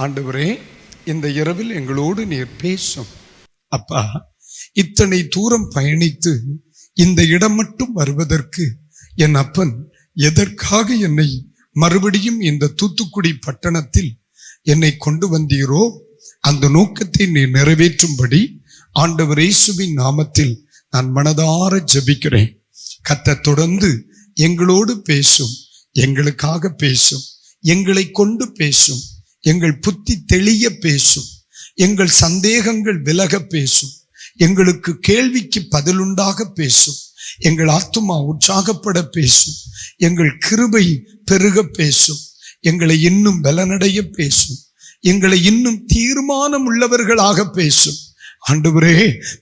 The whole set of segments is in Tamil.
ஆண்டவரே, இந்த இரவில் எங்களோடு நீர் பேசும். அப்பா, இத்தனை தூரம் பயணித்து இந்த இடம் மட்டும் வருவதற்கு என் அப்பன் எதற்காக என்னை மறுபடியும் இந்த தூத்துக்குடி பட்டணத்தில் என்னை கொண்டு வந்தீரோ அந்த நோக்கத்தை நீ நிறைவேற்றும்படி ஆண்டவர் இயேசுவின் நாமத்தில் நான் மனதார ஜெபிக்கிறேன். கர்த்தர் தொடர்ந்து எங்களோடு பேசும், எங்களுக்காக பேசும், எங்களை கொண்டு பேசும், எங்கள் புத்தி தெளிய பேசும், எங்கள் சந்தேகங்கள் விலக பேசும், எங்களுக்கு கேள்விக்கு பதிலுண்டாக பேசும், எங்கள் ஆத்துமா உற்சாகப்பட பேசும், எங்கள் கிருபை பெருக பேசும், எங்களை இன்னும் பலனடைய பேசும், எங்களை இன்னும் தீர்மானம் உள்ளவர்களாக பேசும். ஆண்டவரே,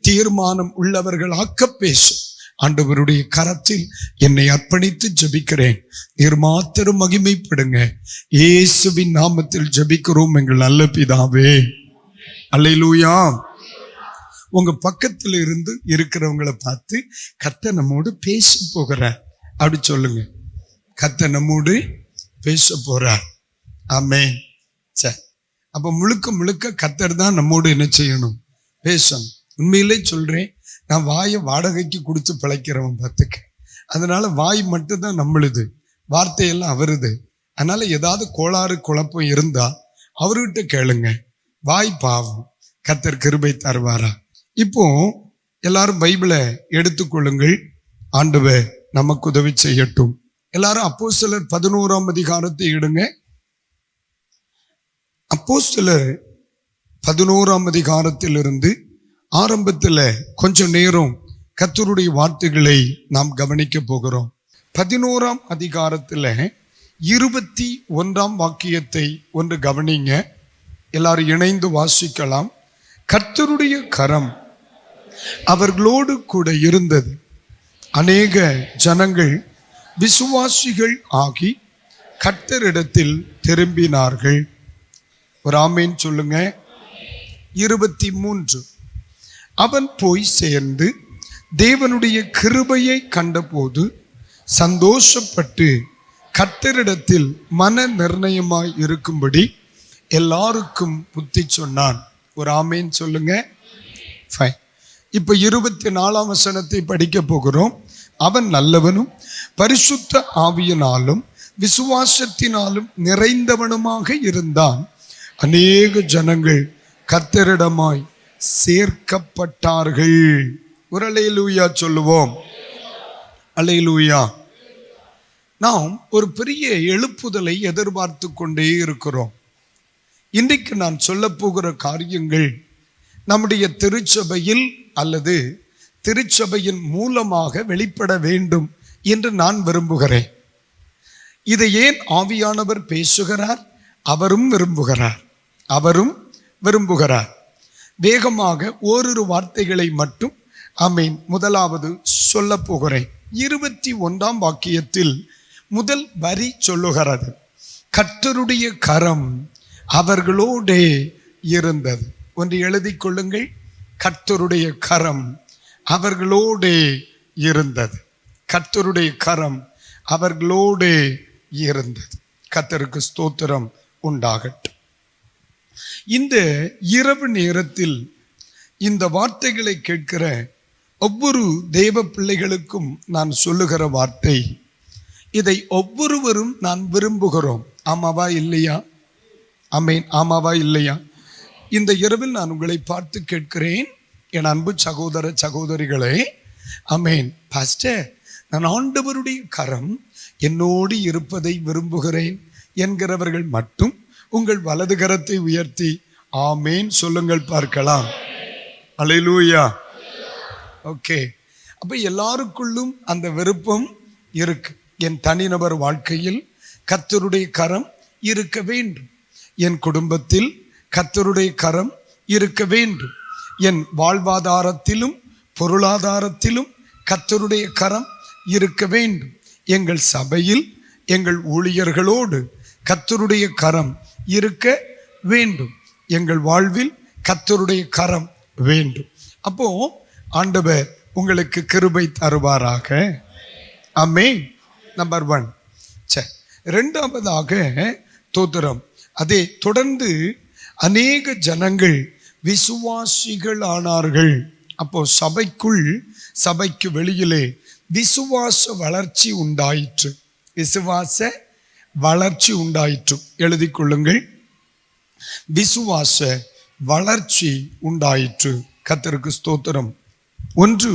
தீர்மானம் உள்ளவர்களாக்க பேசும். ஆண்டவருடைய கரத்தில் என்னை அர்ப்பணித்து ஜெபிக்கிறேன். நீர் மாத்திரம் மகிமைப்படுங்க. இயேசுவின் நாமத்தில் ஜெபிக்கிறோம் எங்கள் நல்ல பிதாவே. அல்லேலூயா. உங்க பக்கத்துல இருந்து இருக்கிறவங்களை பார்த்து கர்த்தர் நம்மோடு பேச போகிறார் அப்படி சொல்லுங்க. கர்த்தர் நம்மோடு பேச போறார். ஆமென். சரி, அப்ப முழுக்க முழுக்க கர்த்தர் தான் நம்மோடு என்ன செய்யணும்? பேசணும். உண்மையிலே சொல்றேன், நான் வாயை வாடகைக்கு கொடுத்து பிழைக்கிறவன் பார்த்துக்க. அதனால வாய் மட்டும்தான் நம்மளுது, வார்த்தையெல்லாம் அவருது. அதனால ஏதாவது கோளாறு குழப்பம் இருந்தா அவர்கிட்ட கேளுங்க. வாய் பாவம், கர்த்தர் கிருபை தருவாரா? இப்போ எல்லாரும் பைபிளை எடுத்துக்கொள்ளுங்கள். ஆண்டவர் நமக்கு உதவி செய்யட்டும். எல்லாரும் அப்போஸ்தலர் 11ஆம் அதிகாரத்தை எடுங்க. அப்போஸ்தலர் 11ஆம் அதிகாரத்திலிருந்து ஆரம்பத்தில் கொஞ்சம் நேரம் கர்த்தருடைய வார்த்தைகளை நாம் கவனிக்க போகிறோம். 11ஆம் அதிகாரத்தில் 21ஆம் வாக்கியத்தை ஒன்று கவனிங்க. எல்லாரும் இணைந்து வாசிக்கலாம். கர்த்தருடைய கரம் அவர்களோடு கூட இருந்தது. அநேக ஜனங்கள் விசுவாசிகள் ஆகி கர்த்தரிடத்தில் திரும்பினார்கள். ஒரு ஆமேன் சொல்லுங்க. 23 அவன் போய் சேர்ந்து தேவனுடைய கிருபையை கண்டபோது சந்தோஷப்பட்டு கர்த்தரிடத்தில் மன நிர்ணயமாய் இருக்கும்படி எல்லாருக்கும் புத்தி சொன்னான். ஒரு ஆமேன் சொல்லுங்க. ஃபைன். இப்ப 24ஆம் வசனத்தை படிக்க போகிறோம். அவன் நல்லவனும் பரிசுத்த ஆவியினாலும் விசுவாசத்தினாலும் நிறைந்தவனுமாக இருந்தான். அநேக ஜனங்கள் கர்த்தரிடமாய் சேர்க்கப்பட்டார்கள். ஒரு அல்லேலூயா சொல்லுவோம். அல்லேலூயா. நாம் ஒரு பெரிய எழுப்புதலை எதிர்பார்த்து கொண்டே இருக்கிறோம். இன்றைக்கு நான் சொல்ல போகிற காரியங்கள் நம்முடைய திருச்சபையில் அல்லது திருச்சபையின் மூலமாக வெளிப்பட வேண்டும் என்று நான் விரும்புகிறேன். இதை ஏன் ஆவியானவர் பேசுகிறார்? அவரும் விரும்புகிறார். அவரும் விரும்புகிறார். வேகமாக ஓரிரு வார்த்தைகளை மட்டும் ஆமென் முதலாவது சொல்ல போகிறேன். 21ஆம் வாக்கியத்தில் முதல் வரி சொல்லுகிறது, கர்த்தருடைய கரம் அவர்களோடே இருந்தது. ஒன்று எழுதி கொள்ளுங்கள். கர்த்தருடைய கரம் அவர்களோடே இருந்தது. கர்த்தருடைய கரம் அவர்களோடே இருந்தது. கர்த்தருக்கு ஸ்தோத்திரம் உண்டாகட்டும். இந்த இரவு நேரத்தில் இந்த வார்த்தைகளை கேட்கிற ஒவ்வொரு தேவ பிள்ளைகளுக்கும் நான் சொல்லுகிற வார்த்தை, இதை ஒவ்வொருவரும் நான் விரும்புகிறோம். ஆமாவா இல்லையா? ஆமென். ஆமாவா இல்லையா? இந்த இரவில் நான் உங்களை பார்த்து கேட்கிறேன், என் அன்பு சகோதர சகோதரிகளே. ஆமென். பாஸ்டர், நான் ஆண்டவருடைய கரம் என்னோடு இருப்பதை விரும்புகிறேன் என்கிறவர்கள் மட்டும் உங்கள் வலது கரத்தை உயர்த்தி ஆமேன் சொல்லுங்கள் பார்க்கலாம். அல்லேலூயா. ஓகே. அப்ப எல்லாருக்குள்ளும் அந்த விருப்பம் இருக்கு. என் தனிநபர் வாழ்க்கையில் கர்த்தருடைய கரம் இருக்க வேண்டும். என் குடும்பத்தில் கர்த்தருடைய கரம் இருக்க வேண்டும். என் வாழ்வாதாரத்திலும் பொருளாதாரத்திலும் கர்த்தருடைய கரம் இருக்க வேண்டும். எங்கள் சபையில் எங்கள் ஊழியர்களோடு கர்த்தருடைய கரம் இருக்க வேண்டும். எங்கள் வாழ்வில் கர்த்தருடைய கரம் வேண்டும். அப்போ ஆண்டவர் உங்களுக்கு கிருபை தருவாராக. ஆமென். நம்பர் 1. சரி, இரண்டாவதாக தோத்திரம். அதே தொடர்ந்து அநேக ஜனங்கள் விசுவாசிகள் ஆனார்கள். அப்போ சபைக்கு வெளியிலே விசுவாச வளர்ச்சி உண்டாயிற்று. விசுவாச வளர்ச்சி உண்டாயிற்று. எழுதி கொள்ளுங்கள், விசுவாச வளர்ச்சி உண்டாயிற்று. கர்த்தருக்கு ஸ்தோத்திரம். ஒன்று,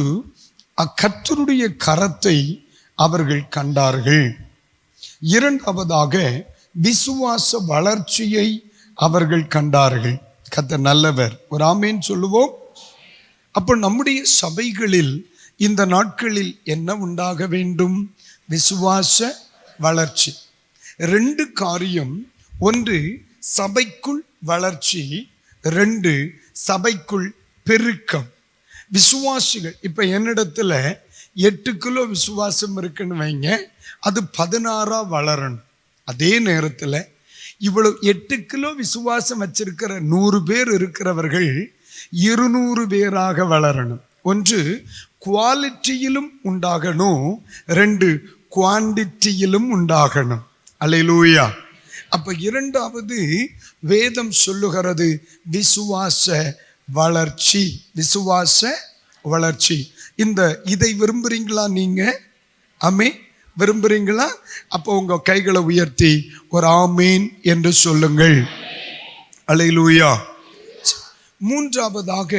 கர்த்தருடைய கரத்தை அவர்கள் கண்டார்கள். இரண்டாவதாக விசுவாச வளர்ச்சியை அவர்கள் கண்டார்கள். கர்த்தர் நல்லவர். ஒரு ஆமேன் சொல்லுவோம். அப்போ நம்முடைய சபைகளில் இந்த நாட்களில் என்ன உண்டாக வேண்டும்? விசுவாச வளர்ச்சி. 2 காரியம். ஒன்று, சபைக்குள் வளர்ச்சி. 2, சபைக்குள் பெருக்கம். விசுவாசிகள் இப்ப என்னிடத்துல 8 கிலோ விசுவாசம் இருக்குன்னு வைங்க, அது 16 வளரணும். அதே நேரத்தில் இவ்வளவு 8 கிலோ விசுவாசம் வச்சிருக்கிற 100 பேர் இருக்கிறவர்கள் 200 பேராக வளரணும். ஒன்று, குவாலிட்டியிலும் உண்டாகணும். 2, குவாண்டிட்டியிலும் உண்டாகணும். அல்லேலூயா. அப்ப இரண்டாவது வேதம் சொல்லுகிறது விசுவாச வளர்ச்சி. விசுவாச வளர்ச்சி. இதை விரும்புறீங்களா? நீங்க ஆமென் விரும்புறீங்களா? அப்போ உங்க கைகளை உயர்த்தி ஒரு ஆமீன் என்று சொல்லுங்கள். அல்லேலூயா. மூன்றாவதாக,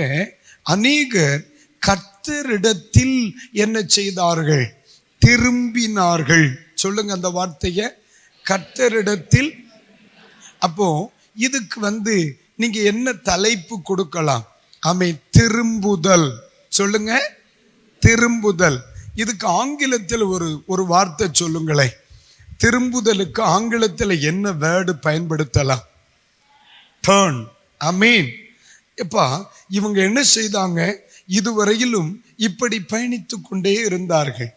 அநேகர் கர்த்தரிடத்தில் என்ன செய்தார்கள்? திரும்பினார்கள். சொல்லுங்க அந்த வார்த்தையை, கர்த்தரிடத்தில். அப்போ இதுக்கு நீங்க என்ன தலைப்பு கொடுக்கலாம்? ஆமென், திரும்புதல். சொல்லுங்க, திரும்புதல். இதுக்கு ஆங்கிலத்தில் ஒரு வார்த்தை சொல்லுங்களேன். திரும்புதலுக்கு ஆங்கிலத்தில் என்ன வேர்டு பயன்படுத்தலாம்? டர்ன். ஆமென். எப்பா, இவங்க என்ன செய்தாங்க? இதுவரையிலும் இப்படி பயணித்து கொண்டே இருந்தார்கள்.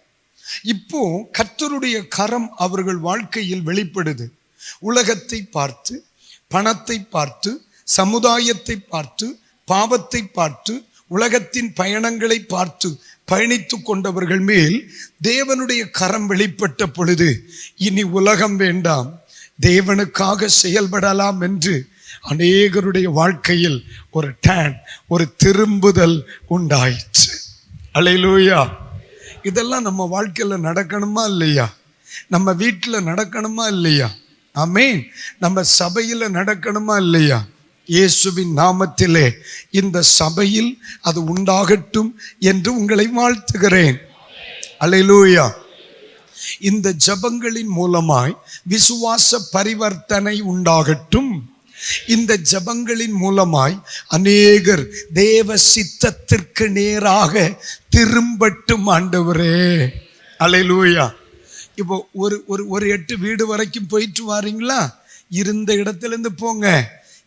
இப்போ கர்த்தருடைய கரம் அவர்கள் வாழ்க்கையில் வெளிப்படுது. உலகத்தை பார்த்து, பணத்தை பார்த்து, சமுதாயத்தை பார்த்து, பாவத்தை பார்த்து, உலகத்தின் பயணங்களை பார்த்து பயணித்து கொண்டவர்கள் மேல் தேவனுடைய கரம் வெளிப்பட்ட பொழுது, இனி உலகம் வேண்டாம், தேவனுக்காக செயல்படலாம் என்று அநேகருடைய வாழ்க்கையில் ஒரு திரும்புதல் உண்டாயிற்று. அல்லேலூயா. இதெல்லாம் நம்ம வாழ்க்கையில் நடக்கணுமா இல்லையா? நம்ம வீட்டில் நடக்கணுமா இல்லையா? ஆமென். நம்ம சபையில் நடக்கணுமா இல்லையா? இயேசுவின் நாமத்திலே இந்த சபையில் அது உண்டாகட்டும் என்று உங்களை வாழ்த்துகிறேன். அல்லேலூயா. இந்த ஜபங்களின் மூலமாய் விசுவாச பரிவர்த்தனை உண்டாகட்டும். இந்த ஜபங்களின் மூலமாய் அநேகர் தேவ சித்தத்திற்கு நேராக திரும்பட்டும் ஆண்டவரே. அல்லேலூயா. இப்போ ஒரு 8 வீடு வரைக்கும் போயிட்டு வாரீங்களா? இருந்த இடத்திலிருந்து போங்க.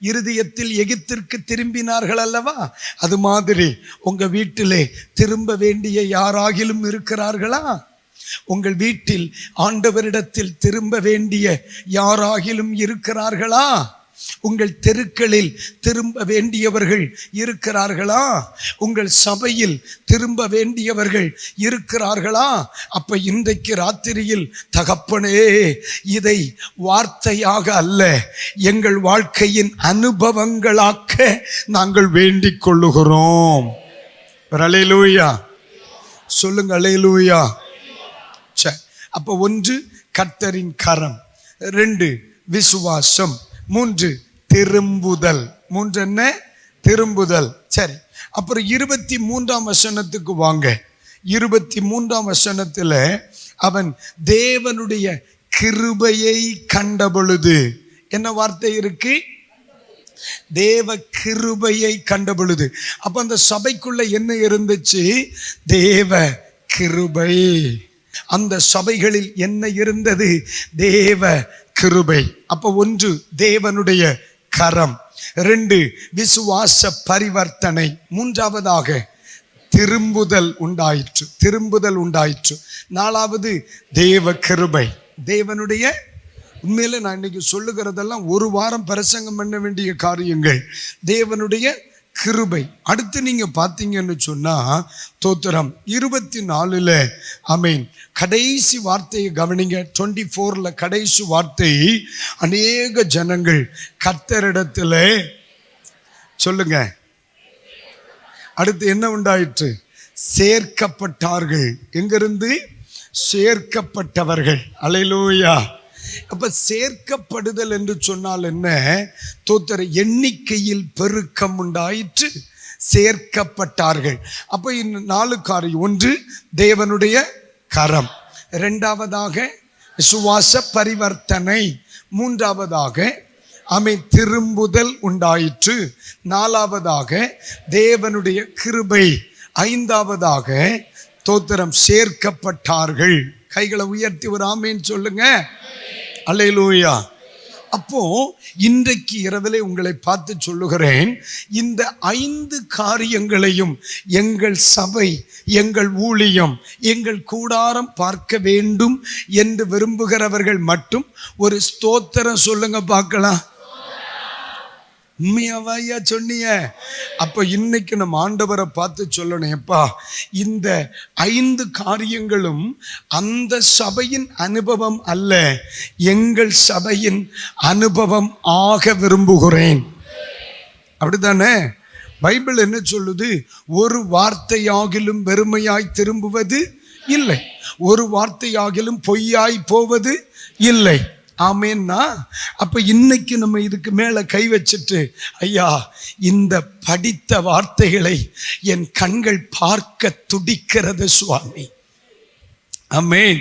இருதயத்தில் எகிப்திற்கு திரும்பினார்கள் அல்லவா? அது மாதிரி உங்க வீட்டிலே திரும்ப வேண்டிய யாராகிலும் இருக்கிறார்களா? உங்கள் வீட்டில் ஆண்டவரிடத்தில் திரும்ப வேண்டிய யாராகிலும் இருக்கிறார்களா? உங்கள் தெருக்களில் திரும்ப வேண்டியவர்கள் இருக்கிறார்களா? உங்கள் சபையில் திரும்ப வேண்டியவர்கள் இருக்கிறார்களா? அப்ப இன்றைக்கு ராத்திரியில் தகப்பனே, இதை வார்த்தையாக அல்ல, எங்கள் வாழ்க்கையின் அனுபவங்களாக்க நாங்கள் வேண்டிக் கொள்ளுகிறோம். அல்லேலூயா. சொல்லுங்க அல்லேலூயா. அப்ப 1, கர்த்தரின் கரம். 2, விசுவாசம். 3, திரும்புதல். 3 என்ன? திரும்புதல். சரி, அப்புறம் 23ஆம் வசனத்துக்கு வாங்க. 23ஆம் வசனத்துல அவன் தேவனுடைய கிருபையை கண்ட பொழுது, என்ன வார்த்தை இருக்கு? தேவ கிருபையை கண்ட பொழுது. அப்ப அந்த சபைக்குள்ள என்ன இருந்துச்சு? தேவ கிருபை. அந்த சபைகளில் என்ன இருந்தது? தேவ கிருபை. அப்ப 1, தேவனுடைய கரம். 2, விசுவாச பரிவர்த்தனை. 3ஆவதாக திரும்புதல் உண்டாயிற்று. 4வது தேவ கிருபை. தேவனுடைய, உண்மையில நான் இன்னைக்கு சொல்லுகிறதெல்லாம் ஒரு வாரம் பிரசங்கம் பண்ண வேண்டிய காரியங்கள். தேவனுடைய கிருபை. அடுத்து நீங்க பார்த்தீங்கன்னு சொன்னா, தோத்திரம் 24ல ஆமென், கடைசி வார்த்தையை கவனிங்க. 24ல கடைசி வார்த்தை, அநேக ஜனங்கள் கர்த்தரிடத்துல சொல்லுங்க. அடுத்து என்ன உண்டாயிற்று? சேர்க்கப்பட்டார்கள். எங்கிருந்து? சேர்க்கப்பட்டவர்கள். அல்லேலூயா. அப்ப சேர்க்கப்படுதல் என்று சொன்னால் என்ன? தோத்திர எண்ணிக்கையில் பெருக்கம் உண்டாயிற்று, சேர்க்கப்பட்டார்கள். அப்ப இந்த 4 காரியம். 1 தேவனுடைய கரம், 2வதாக விசுவாச பரிவர்த்தனை, 3வதாக திரும்புதல் உண்டாயிற்று, 4வதாக தேவனுடைய கிருபை, 5வதாக தோத்திரம் சேர்க்கப்பட்டார்கள். கைகளை உயர்த்தி ஒரு ஆமேன் சொல்லுங்க. அல்லேலூயா. அப்போ இன்றைக்கு இரவிலே உங்களை பார்த்து சொல்லுகிறேன், இந்த 5 காரியங்களையும் எங்கள் சபை, எங்கள் ஊழியம், எங்கள் கூடாரம் பார்க்க வேண்டும் என்று விரும்புகிறவர்கள் மட்டும் ஒரு ஸ்தோத்திரம் சொல்லுங்க பார்க்கலாம். உண்மையாவையா சொன்னீங்க? அப்ப இன்னைக்கு நம்ம ஆண்டவரை பார்த்து சொல்லணும், எப்பா இந்த 5 காரியங்களும் அந்த சபையின் அனுபவம் அல்ல, எங்கள் சபையின் அனுபவம் ஆக விரும்புகிறேன். அப்படித்தானே? பைபிள் என்ன சொல்லுது? ஒரு வார்த்தையாகிலும் வெறுமையாய் திரும்புவது இல்லை, ஒரு வார்த்தையாகிலும் பொய்யாய் போவது இல்லை. ஆமேன்னா அப்ப இன்னைக்கு நம்ம இதுக்கு மேல கை வச்சுட்டு, ஐயா இந்த படித்த வார்த்தைகளை என் கண்கள் பார்க்க துடிக்கிறது சுவாமி. ஆமேன்.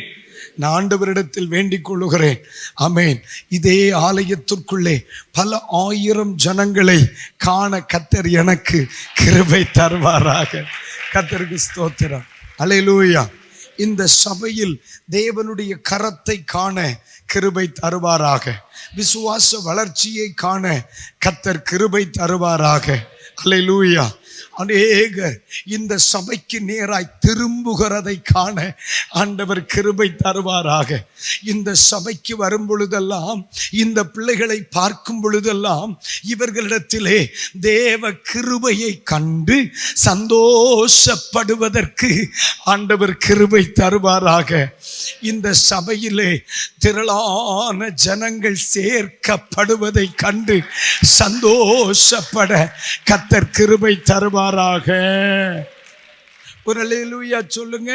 நான் ஆண்டவரிடத்தில் வேண்டிக் கொள்ளுகிறேன். ஆமேன். இதே ஆலயத்திற்குள்ளே பல 1000 ஜனங்களை காண கர்த்தர் எனக்கு கிருபை தருவாராக. கர்த்தருக்கு ஸ்தோத்திரம். அல்லேலூயா. இந்த சபையில் தேவனுடைய கரத்தை காண கிருபை தருவாராக. விசுவாச வளர்ச்சியை காண கர்த்தர் கிருபை தருவாராக. அல்லேலூயா. அநேகர் இந்த சபைக்கு நேராய் திரும்புகிறதை காண ஆண்டவர் கிருபை தருவாராக. இந்த சபைக்கு வரும் பொழுதெல்லாம், இந்த பிள்ளைகளை பார்க்கும் பொழுதெல்லாம் இவர்களிடத்திலே தேவ கிருபையை கண்டு சந்தோஷப்படுவதற்கு ஆண்டவர் கிருபை தருவாராக. இந்த சபையிலே திரளான ஜனங்கள் சேர்க்கப்படுவதை கண்டு சந்தோஷப்பட கர்த்தர் கிருபை தருவாராக. ஒரு அல்லேலூயா சொல்லுங்க.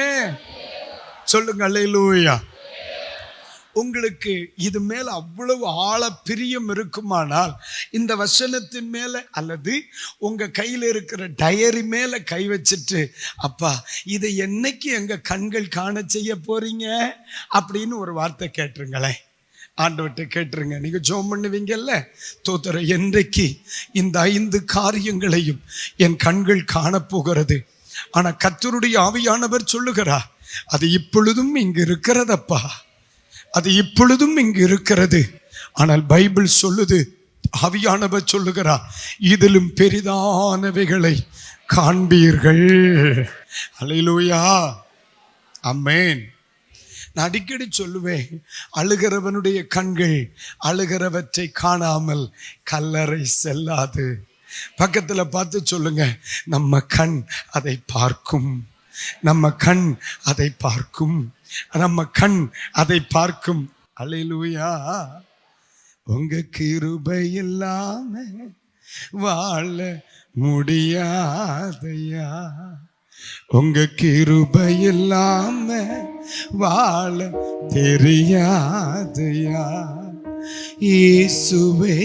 சொல்லுங்க அல்லேலூயா. உங்களுக்கு இது மேல அவ்வளவு ஆழ பிரியம் இருக்குமானால் இந்த வசனத்தின் மேல அல்லது உங்க கையில இருக்கிற டயரி மேல கை வச்சுட்டு, அப்பா இதை என்னைக்கு எங்க கண்கள் காண செய்ய போறீங்க அப்படின்னு ஒரு வார்த்தை கேட்டுருங்களேன். ஆண்டவர்கிட்ட கேட்டுருங்க. நீங்க ஜெபம் பண்ணுவீங்கல்ல, தோத்திர என்றைக்கு இந்த 5 காரியங்களையும் என் கண்கள் காணப்போகிறது. ஆனா கர்த்தருடைய ஆவியானவர் சொல்லுகிறார், அது இப்பொழுதும் இங்கு இருக்கிறதப்பா, அது இப்பொழுதும் இங்கு இருக்கிறது. ஆனால் பைபிள் சொல்லுது, ஆவியானவர் சொல்லுகிறார், இதிலும் பெரிதானவைகளை காண்பீர்கள். அல்லேலூயா. ஆமென். நான் அடிக்கடி சொல்லுவேன், அழுகிறவனுடைய கண்கள் அழுகிறவற்றை காணாமல் கல்லறை செல்லாது. பக்கத்துல பார்த்து சொல்லுங்க, நம்ம கண் அதை பார்க்கும், நம்ம கண் அதை பார்க்கும், நம்ம கண் அதை பார்க்கும். அல்லேலூயா. உங்க கிருபை இல்லாம வாழ முடியாதையா, உங்க கிருபை இல்லாம வாழ தெரியாதையா. இயேசுவே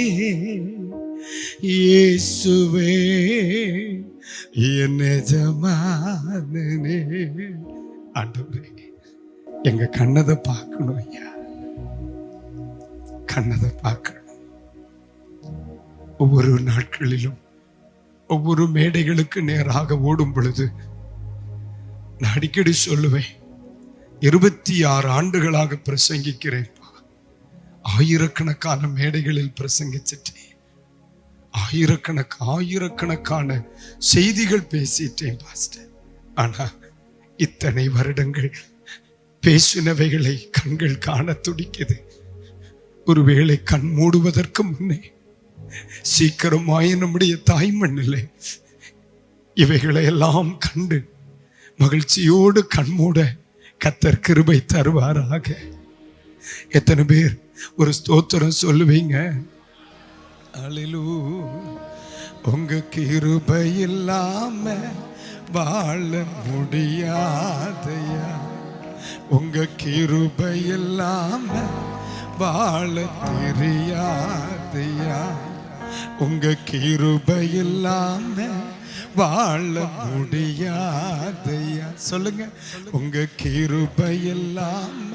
இயேசுவே என் எஜமானனே. ஆண்டவரே எங்க கண்ணதை பார்க்கணும் ஐயா, கண்ணதை பார்க்கணும். ஒவ்வொரு நாட்களிலும் ஒவ்வொரு மேடைகளுக்கு நேராக ஓடும் பொழுது நான் அடிக்கடி சொல்லுவேன், 26 ஆண்டுகளாக பிரசங்கிக்கிறேன், ஆயிரக்கணக்கான மேடைகளில் பிரசங்கிச்சிட்டேன், ஆயிரக்கணக்கான செய்திகள் பேசிட்டேன் பாஸ்டர். ஆனா இத்தனை வருடங்கள் பேசினவைகளை கண்கள் காண துடிக்குது. ஒருவேளை கண் மூடுவதற்கு முன்னே சீக்கிரமாய் நம்முடைய தாய்மண்ணிலே இவைகளை எல்லாம் கண்டு மகிழ்ச்சியோடு கண்மூட கர்த்தர் கிருபை தருவாராக. எத்தனை பேர் ஒரு ஸ்தோத்திரம் சொல்லுவீங்க? அல்லேலூயா உங்க கிருபை இல்லாம வாழ முடியாதையா. உங்க கிருபை இல்லாம வாழ தெரியாதையா. உங்க கிருபை இல்லாம வாழ முடியாதையா. சொல்லுங்க. உங்க கிருபை இல்லாம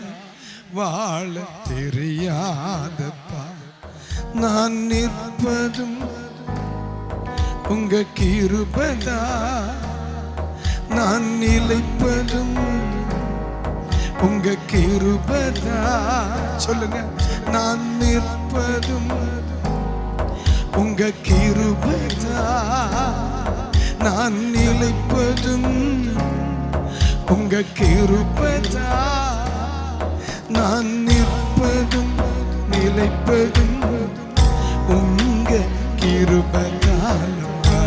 வாழ தெரியாதப்பா. நான் நிற்பதும் உங்க கிருபைதா, நான் நிலைப்பதும் உங்க கிருபைதா. சொல்லுங்க. நான் நிற்பதும் உங்க கிருபைதா, நான் நிலைப்பதும் உங்க கிருபைதா. நான் நிற்பதும் நிலைப்பதும் உங்க கிருபைதானப்பா.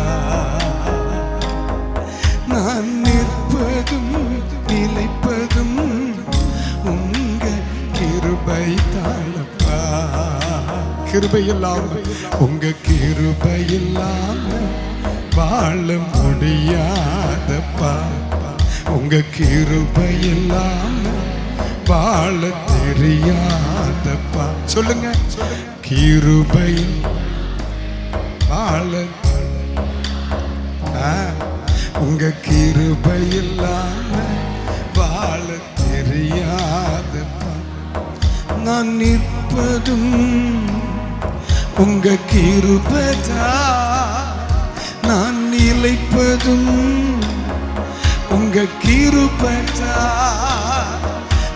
நான் நிற்பதும் நிலைப்பதும் உங்க கிருபைதானப்பா. கிருபை இல்லாம உங்க கிருபை இல்லாம வாழ முடியாதப்பா. உங்க கிருபை இல்லாம வாழ தெரியாதப்பா. சொல்லுங்க. கிருபை வாழ உங்க கிருபை இல்லாம வாழ தெரியாதப்பா. நான் நிற்பதும் உங்க கிருபைதா, நான் நிலைப்பதும் உங்க கிருபைதா.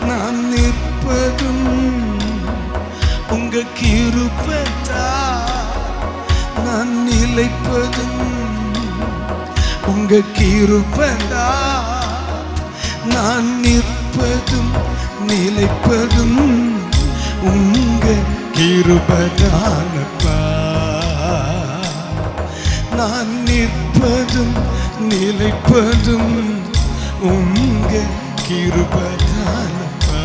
நான் நிற்பதும் உங்க கிருபைதா, நான் நிலைப்பதும் உங்க கிருபைதா. நான் நிற்பதும் நிலைப்பதும் உங்க கிருபைதானப்பா. நான் நிற்பதும் நிலைப்பதும் உங்க கிருபைதானப்பா.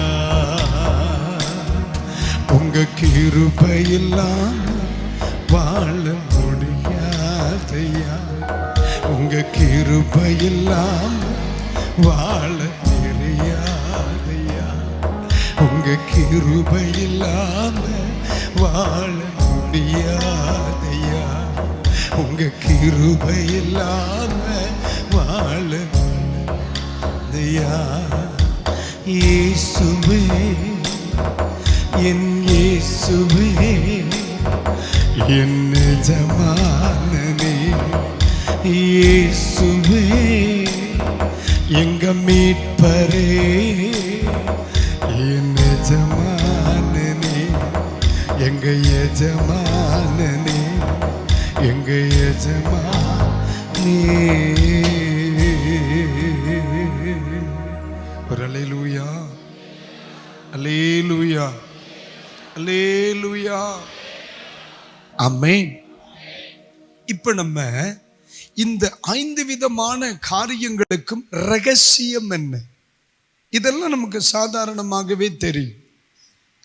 உங்க கிருபை இல்லாம வாழ முடியாதையா. உங்க கிருபை இல்லாம வாழ தெரியாதையா. உங்க கிருபை இல்லாம வாழ முடியாதையா. உங்க கிருபை இல்லாம வாழ முடியாதையா. இயேசுவே, என் இயேசுவே, என் எஜமானனே. இயேசுவே, எங்க மீட்பரே, என் எஜமானனே. எங்க எஜமானனே, எங்க எஜமானே. ஒரு அல்லேலூயா, அல்லேலூயா, அல்லேலூயா, ஆமென். இப்ப நம்ம இந்த 5 விதமான காரியங்களுக்கும் ரகசியம் என்ன? இதெல்லாம் நமக்கு சாதாரணமாகவே தெரியும்.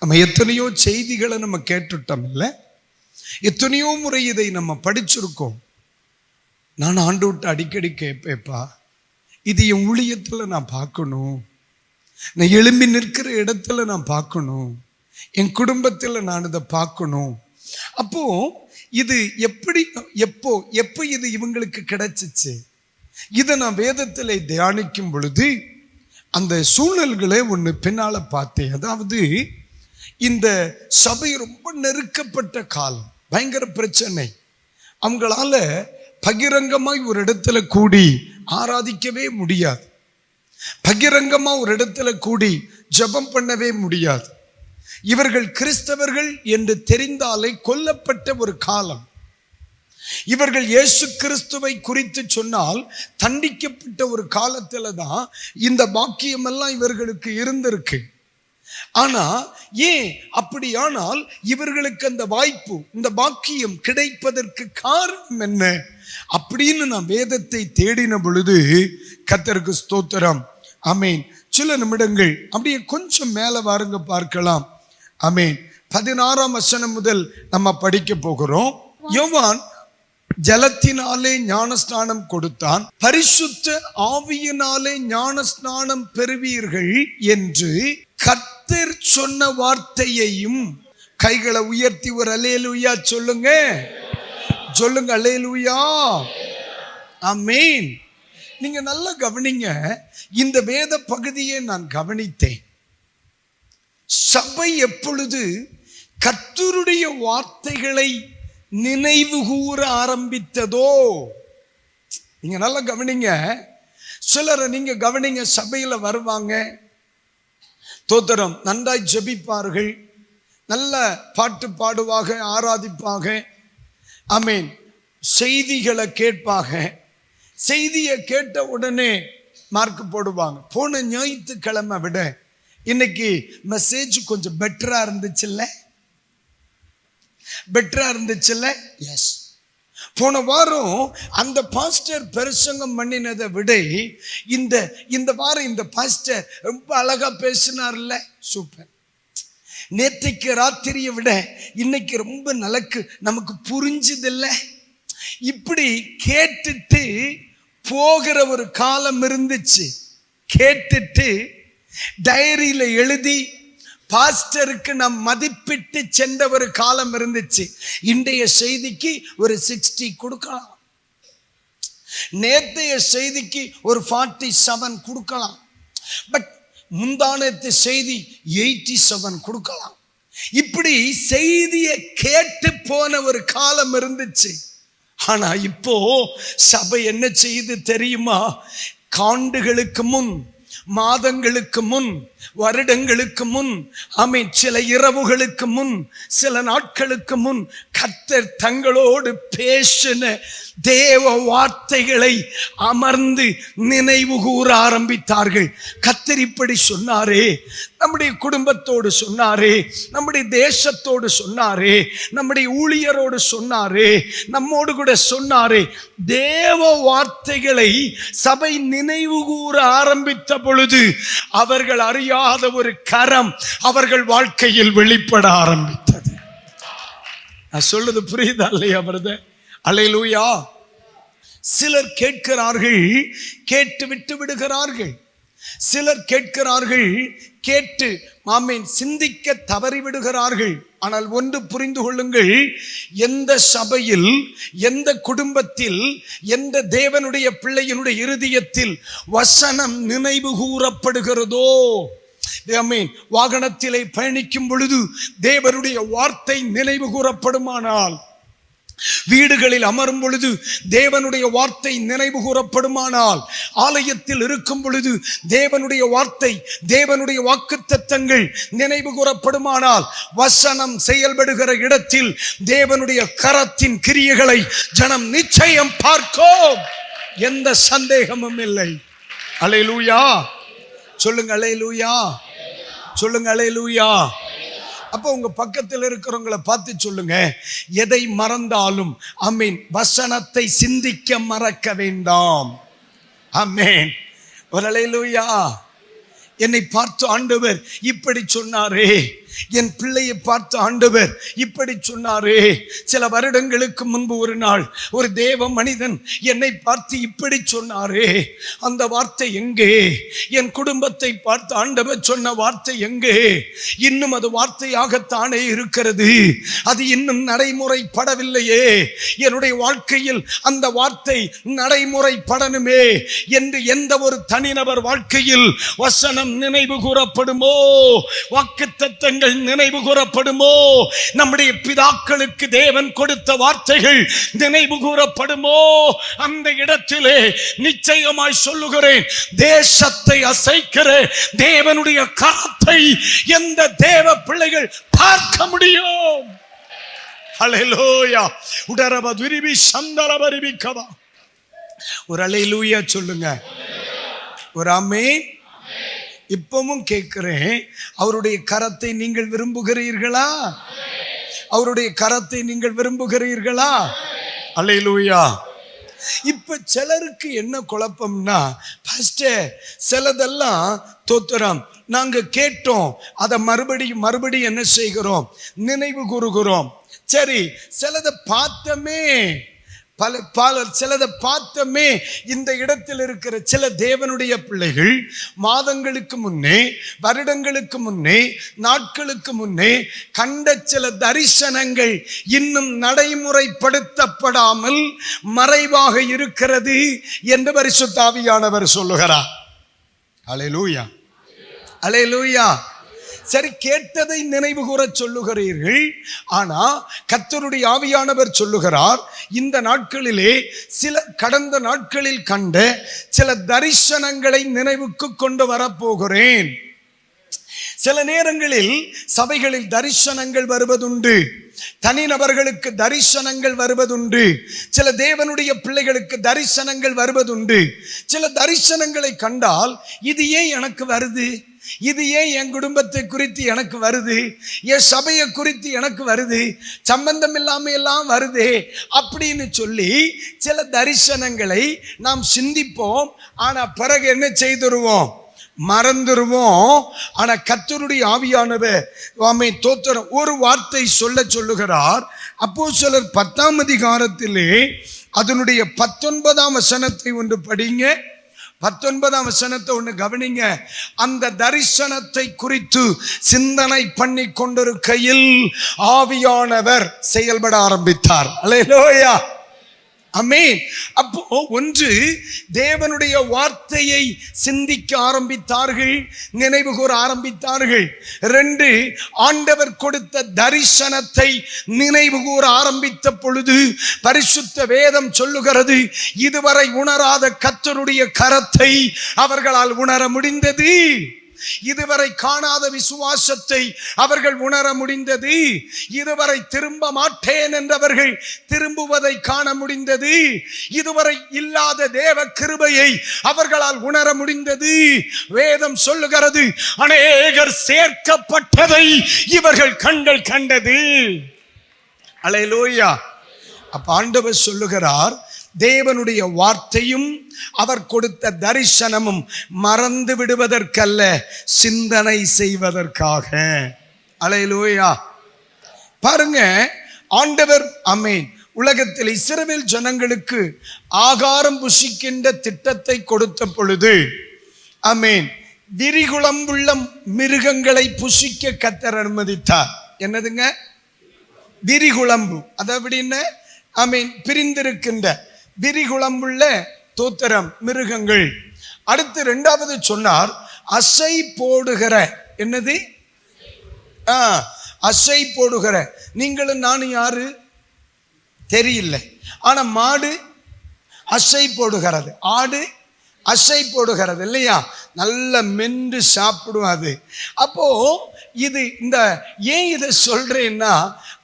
நம்ம எத்தனையோ செய்திகளை நம்ம கேட்டுட்டோம் இல்ல? எத்தனையோ முறை இதை நம்ம படிச்சிருக்கோம். நான் ஆண்டவர்ட்ட அடிக்கடி கேட்பேப்பா, இது என் ஊழியத்துல நான் பார்க்கணும், நான் எழும்பி நிற்கிற இடத்துல நான் பார்க்கணும், என் குடும்பத்துல நான் இதை பார்க்கணும். அப்போ இது எப்படி, எப்போ இது இவங்களுக்கு கிடைச்சிச்சு? இதை நான் வேதத்தில் தியானிக்கும் பொழுது அந்த சூழல்களை ஒன்று பின்னால பார்த்தேன். அதாவது இந்த சபை ரொம்ப நெருக்கப்பட்ட காலம், பயங்கர பிரச்சனை. அவங்களால பகிரங்கமாய் ஒரு இடத்துல கூடி ஆராதிக்கவே முடியாது, பகிரங்கமா ஒரு இடத்துல கூடி ஜெபம் பண்ணவே முடியாது. இவர்கள் கிறிஸ்தவர்கள் என்று தெரிந்தாலே கொல்லப்பட்ட ஒரு காலம். இவர்கள் இயேசு கிறிஸ்துவை குறித்து சொன்னால் தண்டிக்கப்பட்ட ஒரு காலத்துல தான் இந்த பாக்கியம் எல்லாம் இவர்களுக்கு இருந்திருக்கு. ஆனா ஏன் அப்படியானால் இவர்களுக்கு அந்த வாய்ப்பு, இந்த பாக்கியம் கிடைப்பதற்கு காரணம் என்ன அப்படின்னு நான் வேதத்தை தேடின பொழுது, கர்த்தருக்கு ஸ்தோத்திரம், ஆமென். சில நிமிடங்கள் அப்படியே கொஞ்சம் மேல வாருங்க பார்க்கலாம். ஆமென். 16ஆம் வசனம் முதல் நம்ம படிக்க போகிறோம். யோவான் ஜலத்தினாலே ஞானஸ்நானம் கொடுத்தான். பரிசுத்த ஆவியினாலே ஞானஸ்நானம் பெறுவீர்கள் என்று கர்த்தர் சொன்ன வார்த்தையையும். கைகளை உயர்த்தி ஒரு அல்லேலூயா சொல்லுங்க, சொல்லுங்க அல்லேலூயா, ஆமென். நீங்க நல்லா கவனிங்க. இந்த வேத பகுதியை நான் கவனித்தேன். சபை எப்பொழுது கர்த்தருடைய வார்த்தைகளை நினைவு கூற ஆரம்பித்ததோ, நீங்க நல்லா கவனிங்க. சிலரை நீங்க கவனிங்க, சபையில வருவாங்க, தோத்திரம் நன்றாய் ஜெபிப்பார்கள், நல்ல பாட்டு பாடுவாக, ஆராதிப்பாக, ஆமென், செய்திகளை கேட்பாங்க. செய்தியை கேட்ட உடனே மார்க் போடுவாங்க. போன ஞாயிற்றுக்கிழமை விட இன்னைக்கு மெசேஜ் கொஞ்சம் பெட்டரா இருந்துச்சுல்ல, பெட்டரா இருந்துச்சுல்ல. எஸ், போன வாரம் அந்த பாஸ்டர் பிரசங்கம் பண்ணினதை விட இந்த வாரம் இந்த பாஸ்டர் ரொம்ப அழகா பேசினார்ல, சூப்பர். நேற்றைக்கு ராத்திரியை விட இன்னைக்கு ரொம்ப நமக்கு புரிஞ்சுதில்ல. இப்படி கேட்டுட்டு போகிற ஒரு காலம் இருந்துச்சு. கேட்டுட்டு டைரியில எழுதி பாஸ்டருக்கு நாம் மதிப்பிட்டு சென்ற ஒரு காலம் இருந்துச்சு. இன்றைய செய்திக்கு ஒரு 60 கொடுக்கலாம், நேற்றைய செய்திக்கு ஒரு 47 கொடுக்கலாம், பட் முந்தானத்து செய்தி 87 கொடுக்கலாம். இப்படி செய்தியை கேட்டு போன ஒரு காலம் இருந்துச்சு. ஆனா இப்போ சபை என்ன செய்து தெரியுமா? ஆண்டுகளுக்கு முன், மாதங்களுக்கு முன், வருடங்களுக்கு முன், சில இரவுகளுக்கு முன், சில நாட்களுக்கு முன் கர்த்தர் தங்களோடு பேசின தேவ வார்த்தைகளை அமர்ந்து நினைவு கூற ஆரம்பித்தார்கள். கர்த்தர் இப்படி சொன்னாரே, நம்முடைய குடும்பத்தோடு சொன்னாரே, நம்முடைய தேசத்தோடு சொன்னாரே, நம்முடைய ஊழியரோடு சொன்னாரே, நம்மோடு கூட சொன்னாரே. தேவ வார்த்தைகளை சபை நினைவு கூற ஆரம்பித்த பொழுது அவர்கள் அறியாத ஒரு கரம் அவர்கள் வாழ்க்கையில் வெளிப்பட ஆரம்பித்தது. நான் சொல்றது புரியுதா இல்லையா பிரதர்? அல்லேலூயா. சிலர் கேட்கிறார்கள், கேட்டு விட்டு விடுகிறார்கள். சிலர் கேட்கிறார்கள், கேட்டு சிந்திக்க தவறிவிடுகிறார்கள். ஆனால் ஒன்று புரிந்து கொள்ளுங்கள், எந்த சபையில், எந்த குடும்பத்தில், எந்த தேவனுடைய பிள்ளையினுடைய இருதயத்தில் வசனம் நினைவு கூறப்படுகிறதோ, வாகனத்திலே பயணிக்கும் பொழுது தேவனுடைய வார்த்தை நினைவு கூறப்படுமானால், வீடுகளில் அமரும் பொழுது தேவனுடைய வார்த்தை நினைவு கூறப்படுமானால், ஆலயத்தில் இருக்கும் பொழுது தேவனுடைய வார்த்தை, தேவனுடைய வாக்குத்தத்தங்கள் நினைவு கூறப்படுமானால், வசனம் செயல்படுகிற இடத்தில் தேவனுடைய கரத்தின் கிரியைகளை ஜனம் நிச்சயம் பார்க்கும். எந்த சந்தேகமும் இல்லை. அல்லேலூயா சொல்லுங்க, அல்லேலூயா சொல்லுங்க, அல்லேலூயா. அப்போ உங்க பக்கத்தில் இருக்கிறவங்களை பார்த்து சொல்லுங்க, எதை மறந்தாலும் வசனத்தை சிந்திக்க மறக்க வேண்டாம். ஆமென். ஒரு அல்லேலூயா. என்னை பார்த்து ஆண்டவர் இப்படி சொன்னாரே, என் பிள்ளையை பார்த்து ஆண்டவர் இப்படி சொன்னாரே. சில வருடங்களுக்கு முன்பு ஒரு நாள் ஒரு தேவ மனிதன் என்னை பார்த்து இப்படி சொன்னாரே, அந்த வார்த்தை எங்கே? என் குடும்பத்தை பார்த்து ஆண்டவர் சொன்ன வார்த்தை எங்கே? இன்னும் அது வார்த்தையாகத்தானே இருக்கிறது, அது இன்னும் நடைமுறைப்படவில்லையே. என்னுடைய வாழ்க்கையில் அந்த வார்த்தை நடைமுறைப்படணுமே என்று எந்த ஒரு தனிநபர் வாழ்க்கையில் வசனம் நினைவு கூறப்படுமோ, வாக்குத்தத்தங்கள் நினைவு கூறப்படுமோ, நம்முடைய பிதாக்களுக்கு தேவன் கொடுத்த வார்த்தைகள் நினைவு கூறப்படுமோ, அந்த இடத்திலே நிச்சயமாய் சொல்லுகிறேன், தேசத்தை அசைக்கிற தேவனுடைய கரத்தை எந்த தேவ பிள்ளைகள் பார்க்க முடியும். அல்லேலூயா. உடரப துரிபி சந்தரபரிபிக்கவா. ஒரு அல்லேலூயா சொல்லுங்க, ஒரு ஆமென். இப்பவும் கேட்கிறேன், அவருடைய கரத்தை நீங்கள் விரும்புகிறீர்களா? அவருடைய கரத்தை நீங்கள் விரும்புகிறீர்களா? அல்லேலூயா. இப்ப சிலருக்கு என்ன குழப்பம்னா, பாஸ்டர் சிலதெல்லாம் தோத்திரம் நாங்க கேட்டோம், அதை மறுபடியும் என்ன செய்கிறோம்? நினைவு கூறுகிறோம். சரி, சிலதை பார்த்தமே, சிலதை பார்த்தமே. இந்த இடத்தில் இருக்கிற சில தேவனுடைய பிள்ளைகள் மாதங்களுக்கு முன்னே, வருடங்களுக்கு முன்னே, நாட்களுக்கு முன்னே கண்ட சில தரிசனங்கள் இன்னும் நடைமுறைப்படுத்தப்படாமல் மறைவாக இருக்கிறது என்று பரிசுத்த ஆவியானவர் சொல்லுகிறார். அல்லேலூயா, அல்லேலூயா. சரி, கேட்டதை நினைவு கூற சொல்லுகிறீர்கள். ஆனா கர்த்தருடைய ஆவியானவர் சொல்லுகிறார், இந்த நாட்களிலே கடந்த நாட்களில் கண்ட சில தரிசனங்களை நினைவுக்கு கொண்டு வரப்போகிறேன். சில நேரங்களில் சபைகளில் தரிசனங்கள் வருவதுண்டு, தனிநபர்களுக்கு தரிசனங்கள் வருவதுண்டு, சில தேவனுடைய பிள்ளைகளுக்கு தரிசனங்கள் வருவதுண்டு. சில தரிசனங்களை கண்டால் இது ஏன் எனக்கு வருது, இது ஏன் என் குடும்பத்தை குறித்து எனக்கு வருது, என் சபையை குறித்து எனக்கு வருது, சம்பந்தம் இல்லாம எல்லாம் வருதே அப்படின்னு சொல்லி சில தரிசனங்களை நாம் சிந்திப்போம். ஆனா பிறகு என்ன செய்துருவோம், மறந்துருவோம். ஆனா கர்த்தருடைய ஆவியானவர் தோத்திரம் ஒரு வார்த்தை சொல்லுகிறார். அப்போஸ்தலர் 10ஆம் அதிகாரத்திலே அதனுடைய 19ஆம் வசனத்தை ஒன்று படிங்க. 19ஆம் வசனத்தை ஒன்று கவனிங்க. அந்த தரிசனத்தை குறித்து சிந்தனை பண்ணி கொண்டிருக்கையில் ஆவியானவர் செயல்பட ஆரம்பித்தார். அல்லேலூயா, ஆமென். அப்போ ஒன்று, தேவனுடைய வார்த்தையை சிந்திக்க ஆரம்பித்தார்கள், நினைவு கூற ஆரம்பித்தார்கள். 2, ஆண்டவர் கொடுத்த தரிசனத்தை நினைவு கூற ஆரம்பித்த பொழுது பரிசுத்த வேதம் சொல்லுகிறது, இதுவரை உணராத கர்த்தருடைய கரத்தை அவர்களால் உணர முடிந்தது. இதுவரை காணாத விசுவாசத்தை அவர்கள் உணர முடிந்தது. இதுவரை திரும்ப மாட்டேன் என்றவர்கள் திரும்புவதை காண முடிந்தது. இதுவரை இல்லாத தேவ கிருபையை அவர்களால் உணர முடிந்தது. வேதம் சொல்லுகிறது, அநேகர் சேர்க்கப்பட்டதை இவர்கள் கண்கள் கண்டது. அல்லேலூயா. அப்ப ஆண்டவர் சொல்லுகிறார், தேவனுடைய வார்த்தையும் அவர் கொடுத்த தரிசனமும் மறந்து விடுவதற்கல்ல, சிந்தனை செய்வதற்காக. அல்லேலூயா. பாருங்க, ஆண்டவர் ஆமென் உலகத்தில் இஸ்ரவேல் ஜனங்களுக்கு ஆகாரம் புசிக்கின்ற திட்டத்தை கொடுத்த பொழுது ஆமென் விரிகுளம்புள்ள மிருகங்களை புசிக்க கர்த்தர் அனுமதித்தார். என்னதுங்க விரிகுளம்பு? அது அப்படின்னா ஆமென் பிரிந்திருக்கின்ற விரிகுளம்புள்ள தோத்திரம் மிருகங்கள். அடுத்து 2வது சொன்னார், அசை போடுகிற. என்னது? அசை போடுகிற. நீங்களும் நானும் யாரு தெரியல, ஆனா மாடு அசை போடுகிறது, ஆடு அசை போடுகிறது இல்லையா, நல்ல மென்று சாப்பிடும் அது. அப்போ இது இந்த ஏன் இதை சொல்றேன்னா,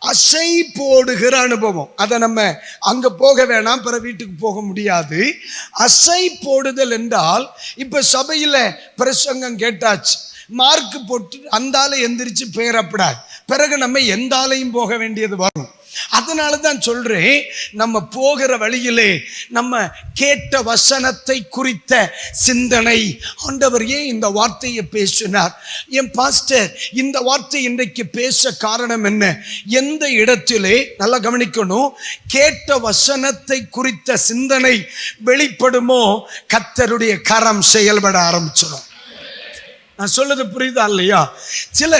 அசை போடுகிற அனுபவம். அதை நம்ம அங்க போக வேணாம், பிற வீட்டுக்கு போக முடியாது. அசை போடுதல் என்றால், இப்ப சபையில பிரசங்கம் கேட்டாச்சு, மார்க் போட்டு அந்தால எந்திரிச்சு பெயரப்படாது, பிறகு நம்ம எந்தாலையும் போக வேண்டியது வரும். அதனாலதான் சொல்றேன், நம்ம போகிற வழியிலே நம்ம கேட்ட வசனத்தை குறித்த சிந்தனை. ஆண்டவர் ஏன் இந்த வார்த்தையை பேசினார்? என் பாஸ்டர் இந்த வார்த்தை இன்றைக்கு பேச காரணம் என்ன? எந்த இடத்திலே நல்லா கவனிக்கணும், கேட்ட வசனத்தை குறித்த சிந்தனை வெளிப்படுமோ கர்த்தருடைய கரம் செயல்பட ஆரம்பிச்சிடும். நான் சொல்றது புரியுதா இல்லையா? சில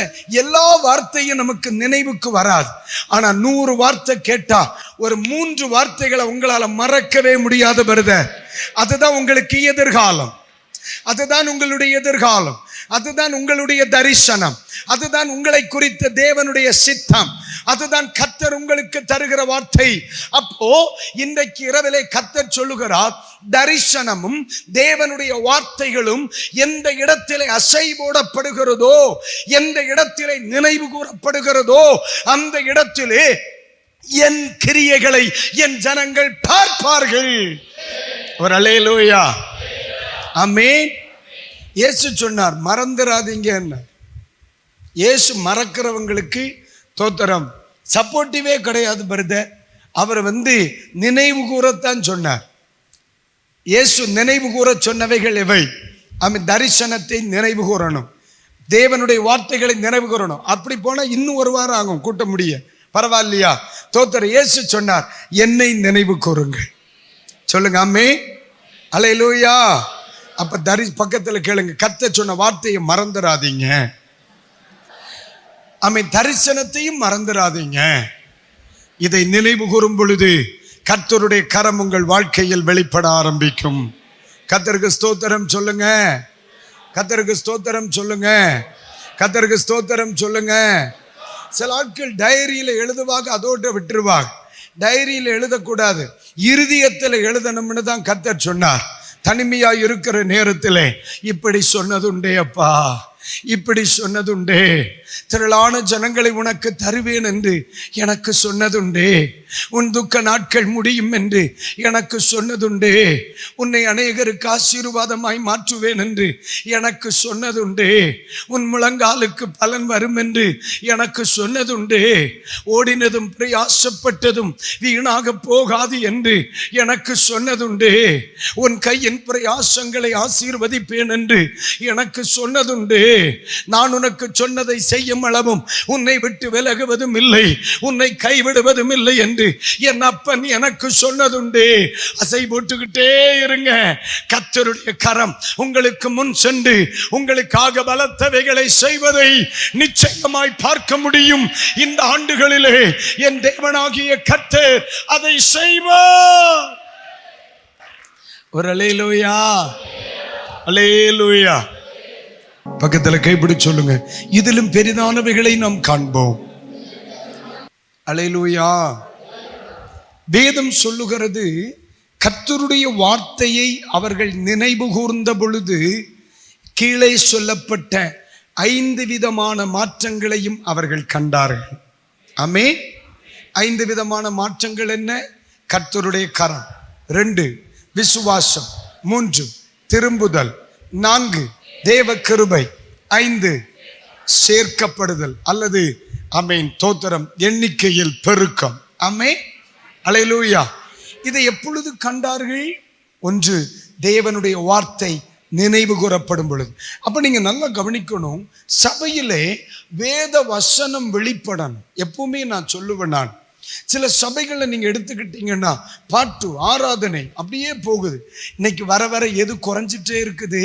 எல்லா வார்த்தையும் நமக்கு நினைவுக்கு வராது. ஆனா 100 வார்த்தை கேட்டா ஒரு 3 வார்த்தைகளை உங்களால மறக்கவே முடியாத பிரதர். அதுதான் உங்களுக்கு எதிர்காலம், அதுதான் உங்களுடைய எதிர்காலம், அதுதான் உங்களுடைய தரிசனம், அதுதான் உங்களை குறித்த தேவனுடைய சித்தம், அதுதான் கர்த்தர் உங்களுக்கு தருகிற வார்த்தை. அப்போ இன்றைக்கு இரவிலே கர்த்தர் சொல்லுகிறார், தரிசனமும் தேவனுடைய வார்த்தைகளும் எந்த இடத்திலே அசை போடப்படுகிறதோ, எந்த இடத்திலே நினைவு கூறப்படுகிறதோ, அந்த இடத்திலே என் கிரியைகளை என் ஜனங்கள் பார்ப்பார்கள். ஒரு அல்லேலூயா, ஆமென். இயேசு சொன்னார், மறந்துடாதீங்க. என்ன இயேசு மறக்கிறவங்களுக்கு தோத்திரம் சப்போர்ட்டிவே கிடையாது பிரதர். அவர் நினைவு கூறத்தான் சொன்னார். இயேசு நினைவு கூற சொன்னவைகள் எவை? அவன் தரிசனத்தை நினைவு கூறணும், தேவனுடைய வார்த்தைகளை நினைவு கூறணும். அப்படி போனா இன்னும் 1 வாரம் ஆகும் கூட்ட முடிய. பரவாயில்லையா? தோத்தர் இயேசு சொன்னார், என்னை நினைவு கூறுங்கள். சொல்லுங்க ஆமே. அல்லேலூயா. அப்ப பக்கத்துல கேளுங்க, கர்த்தர் சொன்ன வார்த்தையை மறந்துடாதீங்க. ஆமென். தரிசனத்தையும் மறந்துடாதீங்க. இதை நினைவு கூறும் பொழுது கர்த்தருடைய கரம் உங்கள் வாழ்க்கையில் வெளிப்பட ஆரம்பிக்கும். கர்த்தருக்கு ஸ்தோத்திரம் சொல்லுங்க. கர்த்தருக்கு ஸ்தோத்திரம் சொல்லுங்க. கர்த்தருக்கு ஸ்தோத்திரம் சொல்லுங்க. சில ஆட்கள் டைரியில எழுதுவாங்க, அதோட விட்டுருவாங்க. டைரியில எழுதக்கூடாது, இருதயத்தில் எழுதணும்னு தான் கர்த்தர் சொன்னார். தனிமையா இருக்கிற நேரத்தில் இப்படி சொன்னதுண்டே அப்பா, இப்படி சொன்னதுண்டே. திரளான ஜனங்களை உனக்கு தருவேன் என்று எனக்கு சொன்னதுண்டே. உன் துக்க நாட்கள் முடியும் என்று எனக்கு சொன்னதுண்டே. உன்னை அநேகருக்கு ஆசீர்வாதமாய் மாற்றுவேன் என்று எனக்கு சொன்னதுண்டே. உன் முழங்காலுக்கு பலன் வரும் என்று எனக்கு சொன்னதுண்டே. ஓடினதும் பிரயாசப்பட்டதும் வீணாக போகாது என்று எனக்கு சொன்னதுண்டே. உன் கையின் பிரயாசங்களை ஆசீர்வதிப்பேன் என்று எனக்கு சொன்னதுண்டே. நான் உனக்கு சொன்னதை செய்யும் அளவும் உன்னை விட்டு விலகுவதும் இல்லை, உன்னை கைவிடுவதும் இல்லை என்று என் அப்பன் எனக்கு சொன்னதுண்டே. அசை போட்டுக்கிட்டே இருங்க. கர்த்தருடைய கரம் உங்களுக்கு முன் சென்று உங்களுக்காக பலத்தவைகளை செய்வதை நிச்சயமாய் பார்க்க முடியும். இந்த ஆண்டுகளிலே என் தேவனாகிய கர்த்தர் அதை செய்வார். ஒரு அல்லேலூயா, அல்லேலூயா. பக்கத்துல கைப்பிடி சொல்லுங்க, இதிலும் பெரிதானவைகளை நாம் காண்போம். அல்லேலூயா. வேதம் சொல்லுகிறது, கர்த்தருடைய வார்த்தையை அவர்கள் நினைவு கூர்ந்த பொழுது கீழே சொல்லப்பட்ட 5 விதமான மாற்றங்களையும் அவர்கள் கண்டார்கள். ஆமே. 5 விதமான மாற்றங்கள் என்ன? கர்த்தருடைய கரம், 2 விசுவாசம், 3 திரும்புதல், 4 தேவ கிருபை, 5 சேர்க்கப்படுதல் அல்லது ஆமென் தோத்திரம் எண்ணிக்கையில் பெருக்கம். ஆமென், அல்லேலூயா. இதை எப்பொழுது கண்டார்கள்? 1 தேவனுடைய வார்த்தை நினைவு கூறப்படும் பொழுது. அப்ப நீங்க நல்லா கவனிக்கணும், சபையிலே வேத வசனம் வெளிப்படணும். எப்பவுமே நான் சொல்லுவேன், நான் சில சபைகளை நீங்க எடுத்துக்கிட்டீங்கன்னா பாட்டு ஆராதனை அப்படியே போகுது. இன்னைக்கு வர வர எது குறைஞ்சிட்டே இருக்குது?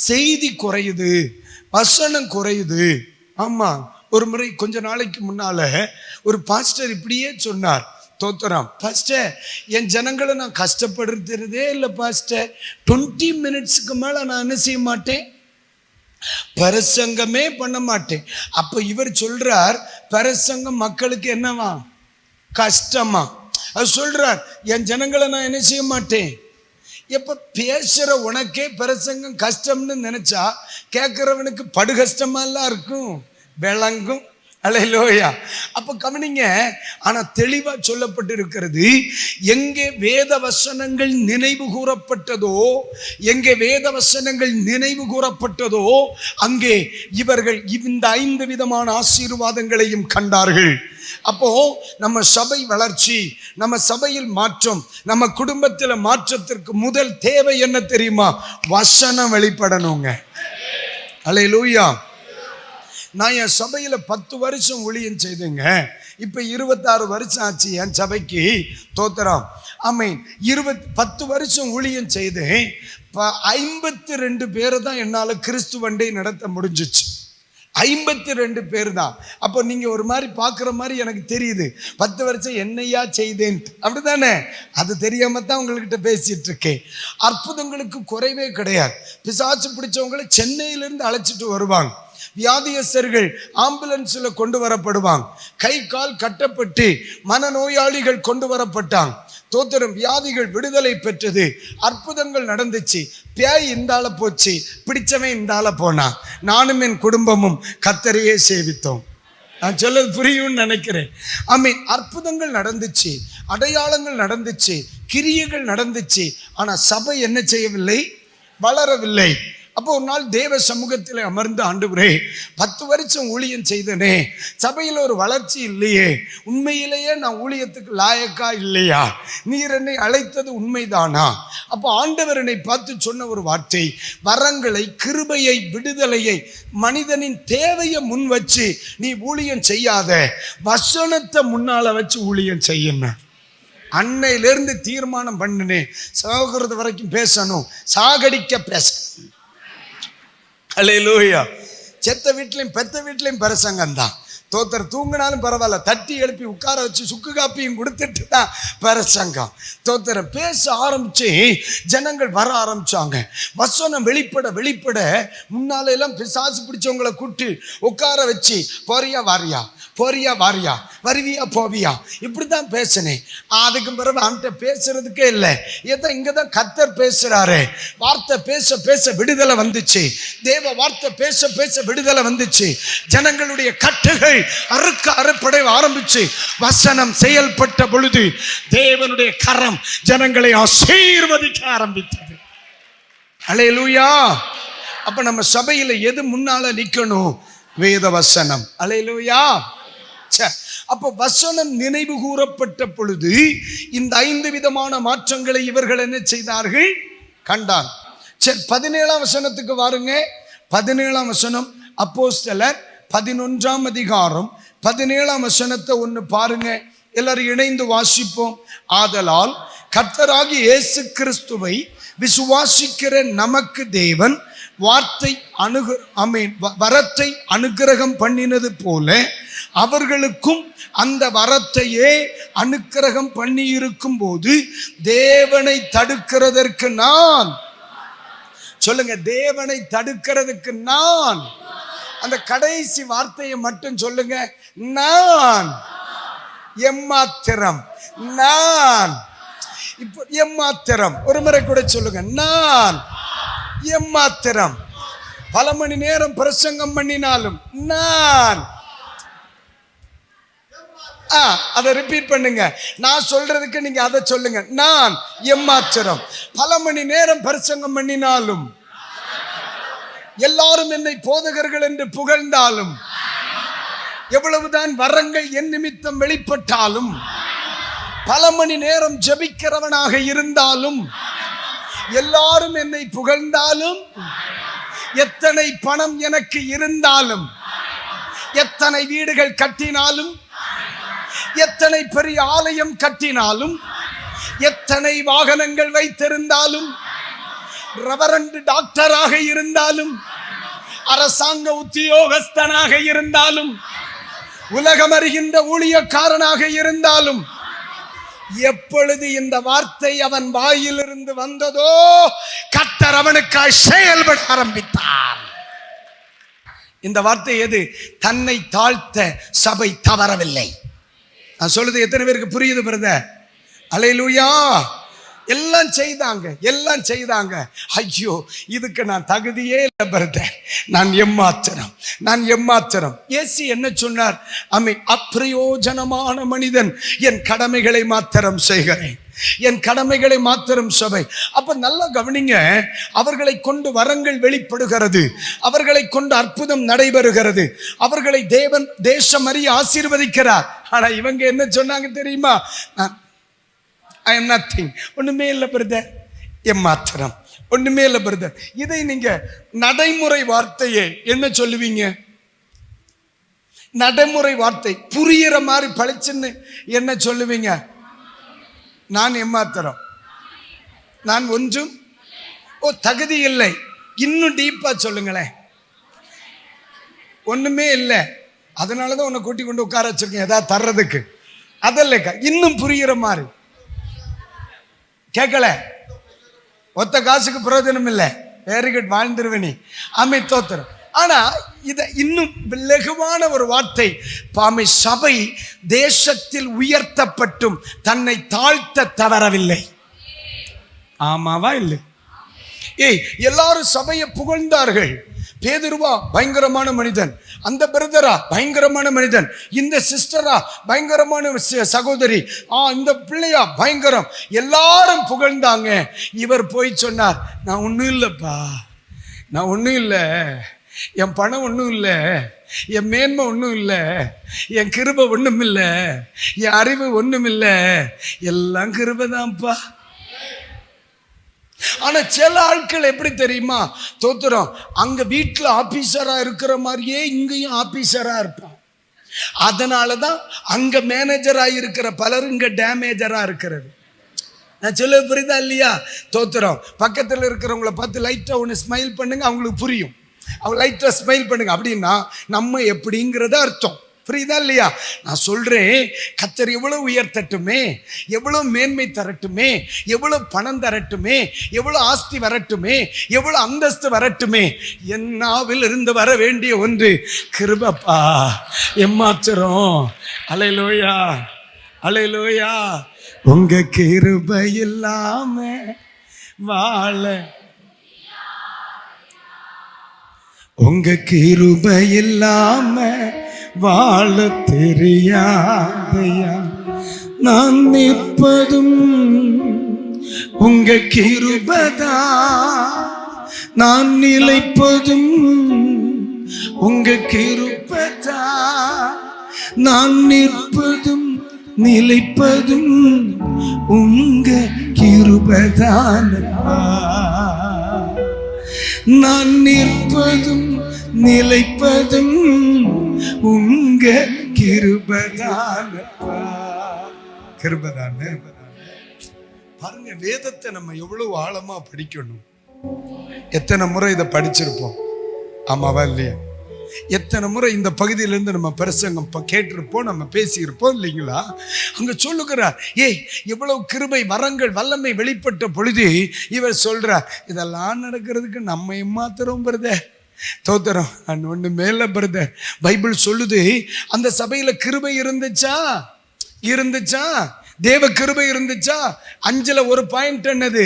செய்தி குறையுது, வசனம் குறையுது. ஆமா, ஒரு முறை கொஞ்ச நாளைக்கு முன்னால ஒரு பாஸ்டர் இப்படியே சொன்னார், தோத்திரம் பாஸ்டர், என் ஜனங்களை நான் கஷ்டப்படுறதே இல்லை பாஸ்டர். 20 மினிட்ஸுக்கு மேல நான் என்ன செய்ய மாட்டேன், பிரசங்கமே பண்ண மாட்டேன். அப்ப இவர் சொல்றார், பிரசங்கம் மக்களுக்கு என்னவா, கஷ்டமா? அது சொல்றார், என் ஜனங்களை நான் என்ன செய்ய மாட்டேன். எப்ப பேசுற உனக்கே பிரசங்கம் கஷ்டம்னு நினைச்சா கேட்கிறவனுக்கு படு கஷ்டமா எல்லாம் இருக்கும், விளங்கும். அல்லேலூயா. அப்ப கவனிங்க. ஆனா தெளிவா சொல்லப்பட்டு இருக்கிறது, எங்கே வேத வசனங்கள் நினைவு கூறப்பட்டதோ, எங்கே வேத வசனங்கள் நினைவு கூறப்பட்டதோ அங்கே இவர்கள் இந்த 5 விதமான ஆசீர்வாதங்களையும் கண்டார்கள். அப்போ நம்ம சபை வளர்ச்சி, நம்ம சபையில் மாற்றம், நம்ம குடும்பத்தில் மாற்றத்திற்கு முதல் தேவை என்ன தெரியுமா? வசனம் வெளிப்படணுங்க. அல்லேலூயா. நான் என் சபையில 10 வருஷம் ஊழியம் செய்தேங்க. இப்ப 26 வருஷம் ஆச்சு என் சபைக்கு. தோத்திரம். ஆமென். 10 வருஷம் ஊழியம் செய்தேன். 52 பேரை தான் என்னால கிறிஸ்துவண்டை நடத்த முடிஞ்சிச்சு. 52 பேர் தான். அப்போ நீங்க ஒரு மாதிரி பாக்குற மாதிரி எனக்கு தெரியுது, 10 வருஷம் என்னையா செய்தேன், அப்படித்தானே? அது தெரியாம தான் உங்ககிட்ட பேசிட்டு இருக்கேன். அற்புதங்களுக்கு குறைவே கிடையாது. பிசாசு பிடிச்சவங்களை சென்னையிலிருந்து அழைச்சிட்டு வருவாங்க. வியாதியஸ்தர்கள் ஆம்புலன்ஸ்ல கொண்டு வரப்படுவாங்க. கை கால் கட்டப்பட்டு மனநோயாளிகள் கொண்டு வரப்பட்டாங்க. தோத்திரம். வியாதிகள் விடுதலை பெற்றது, அற்புதங்கள் நடந்துச்சு. பேய் இந்தால போச்சு, பிடிச்சவன் இந்தால போனா. நானும் என் குடும்பமும் கர்த்தரையே சேவித்தோம். நான் சொல்றது புரியும்னு நினைக்கிறேன். ஆமென். அற்புதங்கள் நடந்துச்சு, அடையாளங்கள் நடந்துச்சு, கிரியைகள் நடந்துச்சு. ஆனா சபை என்ன செய்யவில்லை? வளரவில்லை. அப்போ ஒரு நாள் தேவ சமூகத்தில் அமர்ந்து, ஆண்டவரே 10 வருஷம் ஊழியம் செய்தனே, சபையில் ஒரு வளர்ச்சி இல்லையே, உண்மையிலேயே நான் ஊழியத்துக்கு லாயக்கா இல்லையா, நீர் என்னை அழைத்தது உண்மைதானா? அப்போ ஆண்டவர் என்னை பார்த்து சொன்ன ஒரு வார்த்தை, வரங்களை, கிருபையை, விடுதலையை, மனிதனின் தேவையை முன் வச்சு நீ ஊழியம் செய்யாத, வசனத்தை முன்னால வச்சு ஊழியம் செய்யணும். அன்னையிலிருந்து தீர்மானம் பண்ணினேன், சாகிறது வரைக்கும் பேசணும், சாகடிக்க பேசணும். அல்லேலூயா. செத்த வீட்லையும் பெத்த வீட்லையும் பிரசங்கம் தான். தோத்தர் தூங்கினாலும் பரவாயில்ல, தட்டி எழுப்பி உட்கார வச்சு சுக்கு காப்பியும் கொடுத்துட்டு தான் பிரசங்கம். தோத்தரை பேச ஆரம்பிச்சு ஜனங்கள் வர ஆரம்பிச்சாங்க. வசனம் வெளிப்பட வெளிப்பட முன்னால எல்லாம் பிசாசு பிடிச்சவங்களை கூட்டி உட்கார வச்சு, போறியா வாரியா, போறியா வாரியா, வருவியா போவியா, இப்படிதான் பேசினேன். அதுக்கு பிறகு அவன்கிட்ட பேசுறதுக்கே இல்லை, ஏதோ இங்கதான் கர்த்தர் பேசுறாரு. வார்த்தை பேச பேச விடுதலை வந்துச்சு. தேவ வார்த்தை பேச பேச விடுதலை வந்துச்சு. ஜனங்களுடைய கட்டுகள் அறுப்படை ஆரம்பிச்சு வசனம் செயல்பட்ட பொழுது தேவனுடைய கரம் ஜனங்களை ஆசீர்வதிக்க ஆரம்பித்தது. அல்லேலூயா. அப்ப நம்ம சபையில எது முன்னால நிக்கணும்? வேத வசனம். அல்லேலூயா. அப்ப வசனம் நினைவு கூறப்பட்ட பொழுது இந்த 5 விதமான மாற்றங்களை இவர்கள் என்ன செய்தார்கள்? கண்டார். சரி, 17ஆம் வசனத்துக்கு வாருங்க. 17ஆம் வசனம் அப்போஸ்தலர் 11ஆம் அதிகாரம் 17ஆம் வசனத்தை ஒன்று பாருங்க. எல்லாரும் இணைந்து வாசிப்போம். ஆதலால் கர்த்தராகிய இயேசு கிறிஸ்துவை விசுவாசிக்கிற நமக்கு தேவன் வரத்தை அனுக்கிரகம் பண்ணினது போல அவர்களுக்கும் அந்த வரத்தையே அனுக்கிரகம் பண்ணி இருக்கும் போது தேவனை தடுக்கிறதற்கு நான், சொல்லுங்க, தேவனை தடுக்கிறதுக்கு நான், அந்த கடைசி வார்த்தையை மட்டும் சொல்லுங்க, நான் எம்மாத்திரம். நான் இப்போ எம்மாத்திரம் ஒரு முறை கூட சொல்லுங்க, நான் எம்மாத்திரம். பல மணி நேரம் பிரசங்கம் பண்ணினாலும் நான், அதை ரிப்பீட் பண்ணுங்க. நான் சொல்றதுக்கு நீங்க அதை சொல்லுங்க, நான் எம்மாத்திரம். பல மணி நேரம் பிரசங்கம் பண்ணினாலும், எல்லாரும் என்னை போதகர்கள் என்று புகழ்ந்தாலும், எவ்வளவுதான் வரங்கள் என் நிமித்தம் வெளிப்பட்டாலும், பல மணி நேரம் ஜெபிக்கிறவனாக இருந்தாலும், எல்லாரும் என்னை புகழ்ந்தாலும், எத்தனை பணம் எனக்கு இருந்தாலும், எத்தனை வீடுகள் கட்டினாலும், எத்தனை பெரிய ஆலயம் கட்டினாலும், எத்தனை வாகனங்கள் வைத்திருந்தாலும், ரெவரண்ட் டாக்டராக இருந்தாலும், அரசாங்க உத்தியோகஸ்தனாக இருந்தாலும், உலகம் அறிகின்ற ஊழியக்காரனாக இருந்தாலும், எப்பொழுது இந்த வார்த்தை அவன் வாயிலிருந்து வந்ததோ கர்த்தர் அவனுக்காய் செயல்பட ஆரம்பித்தார். இந்த வார்த்தை எது? தன்னை தாழ்த்த சபை தவறவில்லை. நான் சொல்றது எத்தனை பேருக்கு புரியுது பிரதர்? அல்லேலூயா. எல்லாம் செய்தாங்க. ஐயோ, இதுக்கு நான் தகுதியே இல்லை பிரதர், நான் எம்மாத்திரம். இயேசு என்ன சொன்னார்? அப்பிரயோஜனமான மனிதன், என் கடமைகளை மாத்திரம் செய்கிறேன், என் கடமைகளை மாத்திரம் சபை. அப்ப நல்லா கவனிங்க, அவர்களை கொண்டு வரங்கள் வெளிப்படுகிறது, அவர்களை கொண்டு அற்புதம் நடைபெறுகிறது, அவர்களை தேவன் தேசம் அறிய ஆசீர்வதிக்கிறார். ஆனா இவங்க என்ன சொன்னாங்க தெரியுமா? I am nothing, ஒண்ணுமே இல்லை பிரதர், எம்மாத்திரம், ஒண்ணுமே இல்லை பிரதர். இதை நீங்க நடைமுறை வார்த்தையே என்ன சொல்லுவீங்க? நடைமுறை வார்த்தை புரியிற மாதிரி பழிச்சுன்னு என்ன சொல்லுவீங்க? நான் எம்மாத்திரம், நான் ஒன்றும் தகுதி இல்லை. இன்னும் டீப்பா சொல்லுங்களேன். ஒண்ணுமே இல்லை, அதனாலதான் உன்னை கூட்டி கொண்டு உட்கார வச்சிருக்கேன் ஏதாவது தர்றதுக்கு. அதல்ல, இன்னும் புரிகிற மாதிரி. கேட்கல, ஒத்த காசுக்கு பிரயோஜனம் இல்லை, வெரி குட், வாழ்ந்துருவனி, தோத்திரம். ஆனா இத இன்னும் லகுவான ஒரு வார்த்தை, சபை தேசத்தில் உயர்த்தப்பட்டும் தன்னை தாழ்த்த தவறவில்லை. ஆமாவா இல்லை? எல்லாரும் சபையை புகழ்ந்தார்கள். பேதுருவா பயங்கரமான மனிதன், அந்த பிரதரா பயங்கரமான மனிதன், இந்த சிஸ்டரா பயங்கரமான சகோதரி, இந்த பிள்ளையா பயங்கரம், எல்லாரும் புகழ்ந்தாங்க. இவர் போய் சொன்னார், நான் ஒன்றும் இல்லைப்பா, நான் ஒன்றும் இல்லை, என் பணம் ஒன்றும் இல்லை, என் மேன்மை ஒன்றும் இல்லை, என் கிருபை ஒன்றும் இல்லை, என் அறிவு ஒன்றும் இல்லை, எல்லாம் கிருபை தான்ப்பா. ஆனா சில ஆட்கள் எப்படி தெரியுமா, தோத்துறோம், அங்க வீட்டுல ஆபீசரா இருக்கிற மாதிரியே இங்கேயும் ஆபீசரா இருப்பான். அதனாலதான் அங்க மேனேஜரா இருக்கிற பலர் இங்க டேமேஜரா இருக்கிறது. நான் சொல்ல புரியுதா இல்லையா? தோத்துறோம், பக்கத்துல இருக்கிறவங்களை பார்த்து லைட்டா ஒன்று ஸ்மைல் பண்ணுங்க, அவங்களுக்கு புரியும். அவங்க லைட்டா ஸ்மைல் பண்ணுங்க அப்படின்னா நம்ம எப்படிங்கிறத அர்த்தம். புரியுதா இல்லையா? நான் சொல்றேன், கர்த்தர் எவ்வளவு உயர்த்தட்டுமே, எவ்வளவு மேன்மை தரட்டுமே, எவ்வளவு பணம் தரட்டுமே, எவ்வளவு ஆஸ்தி வரட்டுமே, எவ்வளவு அந்தஸ்து வரட்டுமே, என் நாவில் இருந்து வர வேண்டிய ஒன்று கிருபைப்பா, எம்மாத்திரம். அல்லேலூயா, அல்லேலூயா. உங்க கிருபை இல்லாம வாழ, உங்க கிருபை இல்லாம வாழ தெரியாதையா, நான் நிற்பதும் உங்க கிருபைதா, நான் நிலைப்பதும் உங்க கிருபைதா, நான் நிற்பதும் நிலைப்பதும் உங்க கிருபைதானப்பா, நான் நிற்பதும் நிலைப்பதும் உங்க கிருபைதானப்பா. கிருபைதானே. பாருங்க, வேதத்தை நம்ம எவ்வளவு ஆழமா படிக்கணும். எத்தனை முறை இதை படிச்சிருப்போம், ஆமாவா இல்லையா? எத்தனை முறை இந்த பகுதியிலிருந்து நம்ம பிரசங்கம் கேட்டிருப்போம், நம்ம பேசியிருப்போம் இல்லைங்களா? அங்க சொல்லுகிறார், ஏய் எவ்வளவு கிருபை வரங்கள் வல்லமை வெளிப்பட்ட பொழுது இவர் சொல்றார், இதெல்லாம் நடக்கிறதுக்கு நம்ம ஏமாத்திரம் பிரதர், தோத்திரம் ஒண்ணு மேல பிரதர். பைபிள் சொல்லுது, அந்த சபையில கிருபை இருந்துச்சா? தேவ கிருபை இருந்துச்சா? 5ல் ஒரு பாயிண்ட் என்னது?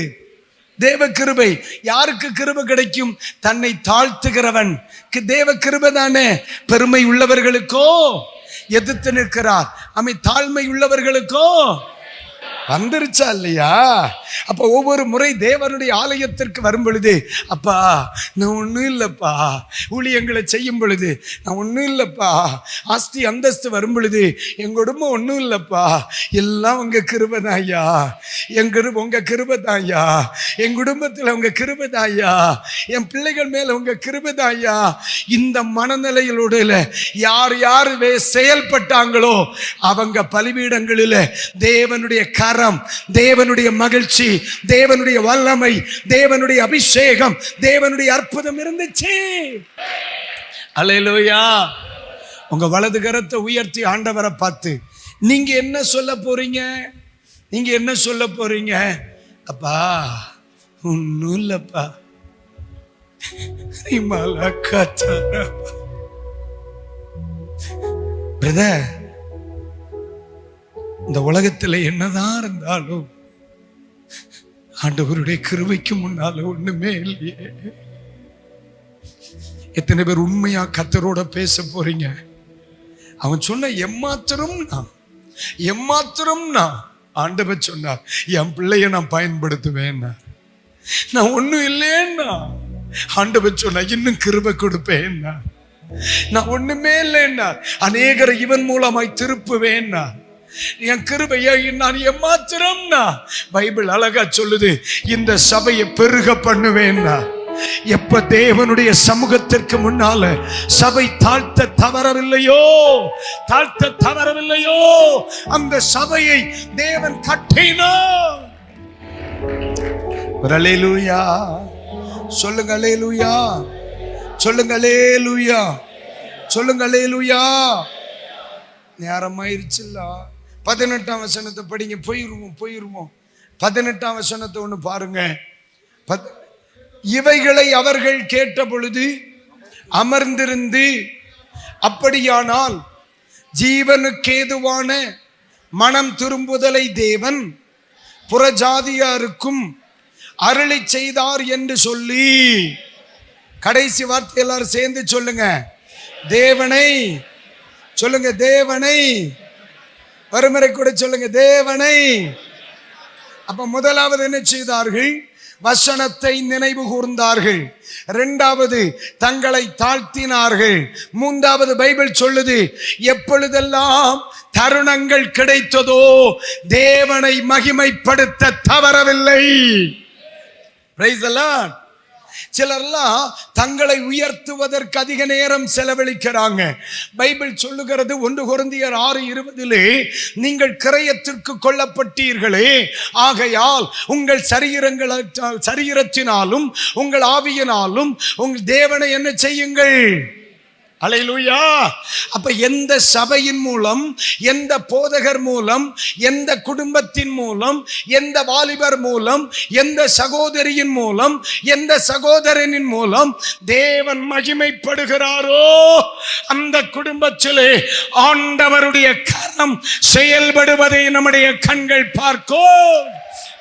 தேவ கிருபை. யாருக்கு கிருபை கிடைக்கும்? தன்னை தாழ்த்துகிறவன் தேவ கிருபை தானே. பெருமை உள்ளவர்களுக்கோ எதிர்த்து நிற்கிறார், தாழ்மை உள்ளவர்களுக்கோ வந்துருச்சா இல்லையா? அப்ப ஒவ்வொரு முறை தேவனுடைய ஆலயத்திற்கு வரும் பொழுது, அப்பா நான் ஒன்றும் இல்லைப்பா, ஊழியங்களை செய்யும் பொழுது நான் ஒன்றும் இல்லைப்பா, ஆஸ்தி அந்தஸ்து வரும் பொழுது என் குடும்பம் ஒன்றும் இல்லைப்பா, எல்லாம் உங்க கிருபை தான்யா, உங்க கிருபை தான்யா, என் குடும்பத்தில் உங்க கிருபை தான்யா, என் பிள்ளைகள் மேல உங்க கிருபை தான்யா. இந்த மனநிலையிலோட யார் யார் செயல்பட்டாங்களோ அவங்க பலிபீடங்களில் தேவனுடைய கரம், தேவனுடைய மகிழ்ச்சி, தேவனுடைய வல்லமை, தேவனுடைய அபிஷேகம், தேவனுடைய அற்புதம் இருந்துச்சு. அல்லேலூயா. உங்க வலது கரத்தை உயர்த்தி ஆண்டவரை பார்த்து நீங்க என்ன சொல்ல போறீங்க? நீங்க என்ன சொல்ல போறீங்க? அப்பா ஒன்னும் இல்லப்பா, பிரதர், இந்த உலகத்துல என்னதான் இருந்தாலும் ஆண்டவருடைய கிருபைக்கு முன்னால ஒண்ணுமே இல்லையே. எத்தனை பேர் உண்மையா கர்த்தரோட பேச போறீங்க? அவன் சொன்ன எம்மாத்திரம் நான் ஆண்டவர் சொன்னார், என் பிள்ளைய நான் பயன்படுத்துவேன், நான் ஒண்ணும் இல்லைன்னா ஆண்டவர் சொன்ன இன்னும் கிருபை கொடுப்பேன், நான் ஒண்ணுமே இல்லைன்னா அநேகரை இவன் மூலமாய் திருப்புவேன், என் கிருபையை நான் எம்மாத்திரம்னா. பைபிள் அழகா சொல்லுது, இந்த சபையை பெருக பண்ணுவேன்னா. எப்ப தேவனுடைய சமூகத்திற்கு முன்னால சபை தாழ்த்த தவறவில்லையோ அந்த சபையை தேவன் கட்டினார். அல்லேலூயா சொல்லுங்க, அல்லேலூயா சொல்லுங்க, அல்லேலூயா சொல்லுங்க, அல்லேலூயா. நேரமாயிருச்சுல்ல. 18ஆம் வசனத்தை படிங்க. போயிருவோம். 18ஆம் வசனத்தை ஒன்று பாருங்க. இவைகளை அவர்கள் கேட்ட பொழுது அமர்ந்திருந்து, அப்படியானால் ஜீவனுக்கேதுவான மனம் திரும்புதலை தேவன் புறஜாதியாருக்கும் அருளி செய்தார் என்று சொல்லி, கடைசி வார்த்தை எல்லாரும் சேர்ந்து சொல்லுங்க, தேவனை சொல்லுங்க, தேவனை. வறுமுறை கூட சொல்லுங்க, தேவனை. அப்ப முதலாவது என்ன செய்தார்கள்? வசனத்தை நினைவு கூர்ந்தார்கள். இரண்டாவது, தங்களை தாழ்த்தினார்கள். மூன்றாவது, பைபிள் சொல்லுது, எப்பொழுதெல்லாம் தருணங்கள் கிடைத்ததோ தேவனை மகிமைப்படுத்த தவறவில்லை. Praise the Lord. சிலர்லாம் தங்களை உயர்த்துவதற்கு அதிக நேரம் செலவழிக்கிறாங்க. பைபிள் சொல்லுகிறது 1 கொரிந்தியர் 6:20, நீங்கள் கிரயத்திற்கு கொல்லப்பட்டீர்களே, ஆகையால் உங்கள் சரீரத்தினாலும் உங்கள் ஆவியினாலும் உங்கள் தேவனை என்ன செய்யுங்கள். அல்லேலூயா. அப்ப எந்த சபையின் மூலம், எந்த போதகர் மூலம், எந்த குடும்பத்தின் மூலம், எந்த வாலிபர் மூலம், எந்த சகோதரியின் மூலம், எந்த சகோதரனின் மூலம் தேவன் மகிமைப்படுகிறாரோ அந்த குடும்பத்திலே ஆண்டவருடைய கரம் செயல்படுவதை நம்முடைய கண்கள் பார்க்கும்.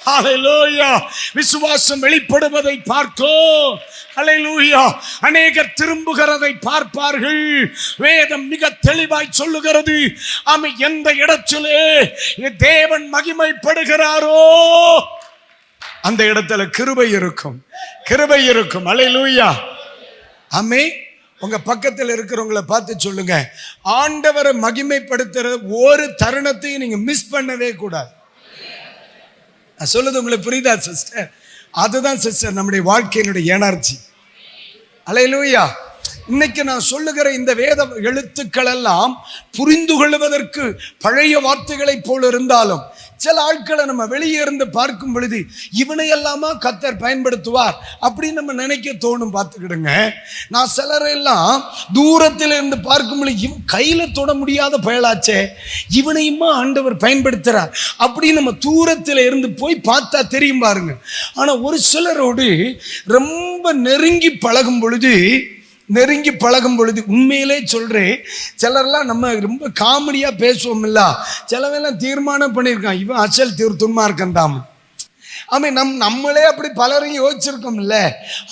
ஹல்லேலூயா. விசுவாசம் வெளிப்படுவதை பார்க்கும். ஹல்லேலூயா. அநேகர் திரும்புகிறதை பார்ப்பார்கள். வேதம் மிக தெளிவாய் சொல்லுகிறது, ஆமென், எந்த இடத்திலே தேவன் மகிமைப்படுகிறாரோ அந்த இடத்துல கிருபை இருக்கும், கிருபை இருக்கும். ஹல்லேலூயா. ஆமென். உங்க பக்கத்தில் இருக்கிறவங்களை பார்த்து சொல்லுங்க, ஆண்டவரை மகிமைப்படுத்துற ஒரு தருணத்தையும் நீங்க மிஸ் பண்ணவே கூடாது. சொல்லுது உங்களுக்கு புரியுதா சிஸ்டர்? அதுதான் சிஸ்டர் நம்முடைய வாழ்க்கையினுடைய எனர்ஜி. அல்லேலூயா. இன்னைக்கு நான் சொல்லுகிற இந்த வேத எழுத்துக்கள் எல்லாம் புரிந்து கொள்வதற்கு பழைய வார்த்தைகளை போல இருந்தாலும், சில ஆட்களை நம்ம வெளியே இருந்து பார்க்கும் பொழுது இவனை எல்லாமா கர்த்தர் பயன்படுத்துவார் அப்படின்னு நம்ம நினைக்க தோணும். பார்த்துக்கிடுங்க, நான் சிலரெல்லாம் தூரத்தில் இருந்து பார்க்கும் பொழுது இவன் கையில தொட முடியாத பயலாச்சே, இவனையுமா ஆண்டவர் பயன்படுத்துறார் அப்படின்னு நம்ம தூரத்தில் இருந்து போய் பார்த்தா தெரியும் பாருங்க. ஆனா ஒரு சிலரோடு ரொம்ப நெருங்கி பழகும் பொழுது உண்மையிலே சொல்றேன், சிலர்லாம் நம்ம ரொம்ப காமெடியா பேசுவோம் இல்ல, சிலவெல்லாம் தீர்மானம் பண்ணியிருக்கான் இவன் அசல் துன்மார்க்கன் தான். நம்மளே அப்படி பலரையும் யோசிச்சிருக்கோம்ல.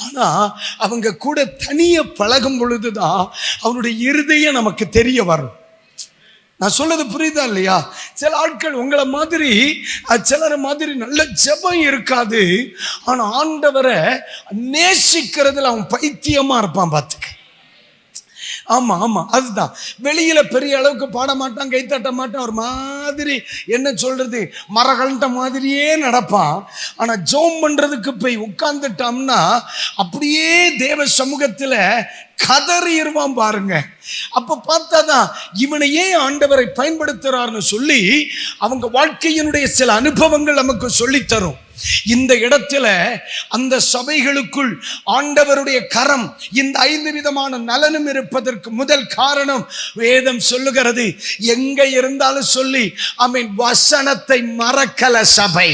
ஆனா அவங்க கூட தனிய பழகும் பொழுதுதான் அவனுடைய இருதயம் நமக்கு தெரிய வரும். நான் சொல்றது புரியுதா இல்லையா? சில ஆட்கள் உங்களை மாதிரி, சிலர் மாதிரி நல்ல ஜெபம் இருக்காது, ஆனா ஆண்டவரை நேசிக்கிறதுல அவன் பைத்தியமா இருப்பான். பார்த்துக்க. ஆமா ஆமா, அதுதான். வெளியில பெரிய அளவுக்கு பாட மாட்டான், கைத்தட்ட மாட்டான், ஒரு மாதிரி என்ன சொல்றது மரகண்ட மாதிரியே நடப்பான். ஆனா ஜெபம் பண்றதுக்கு போய் உட்கார்ந்துட்டோம்னா அப்படியே தேவ சமூகத்துல கதறிடுவான் பாருங்க. அப்ப பார்த்தாதான் இவனை ஏன் ஆண்டவரை பயன்படுத்துறாருன்னு சொல்லி அவங்க வாழ்க்கையினுடைய சில அனுபவங்கள் நமக்கு சொல்லித்தரும். இந்த இடத்துல அந்த சபைகளுக்குள் ஆண்டவருடைய கரம், இந்த 5 விதமான நலனும் இருப்பதற்கு முதல் காரணம் வேதம் சொல்லுகிறது, எங்க இருந்தாலும் சொல்லி ஆமென், வசனத்தை மறக்கல சபை.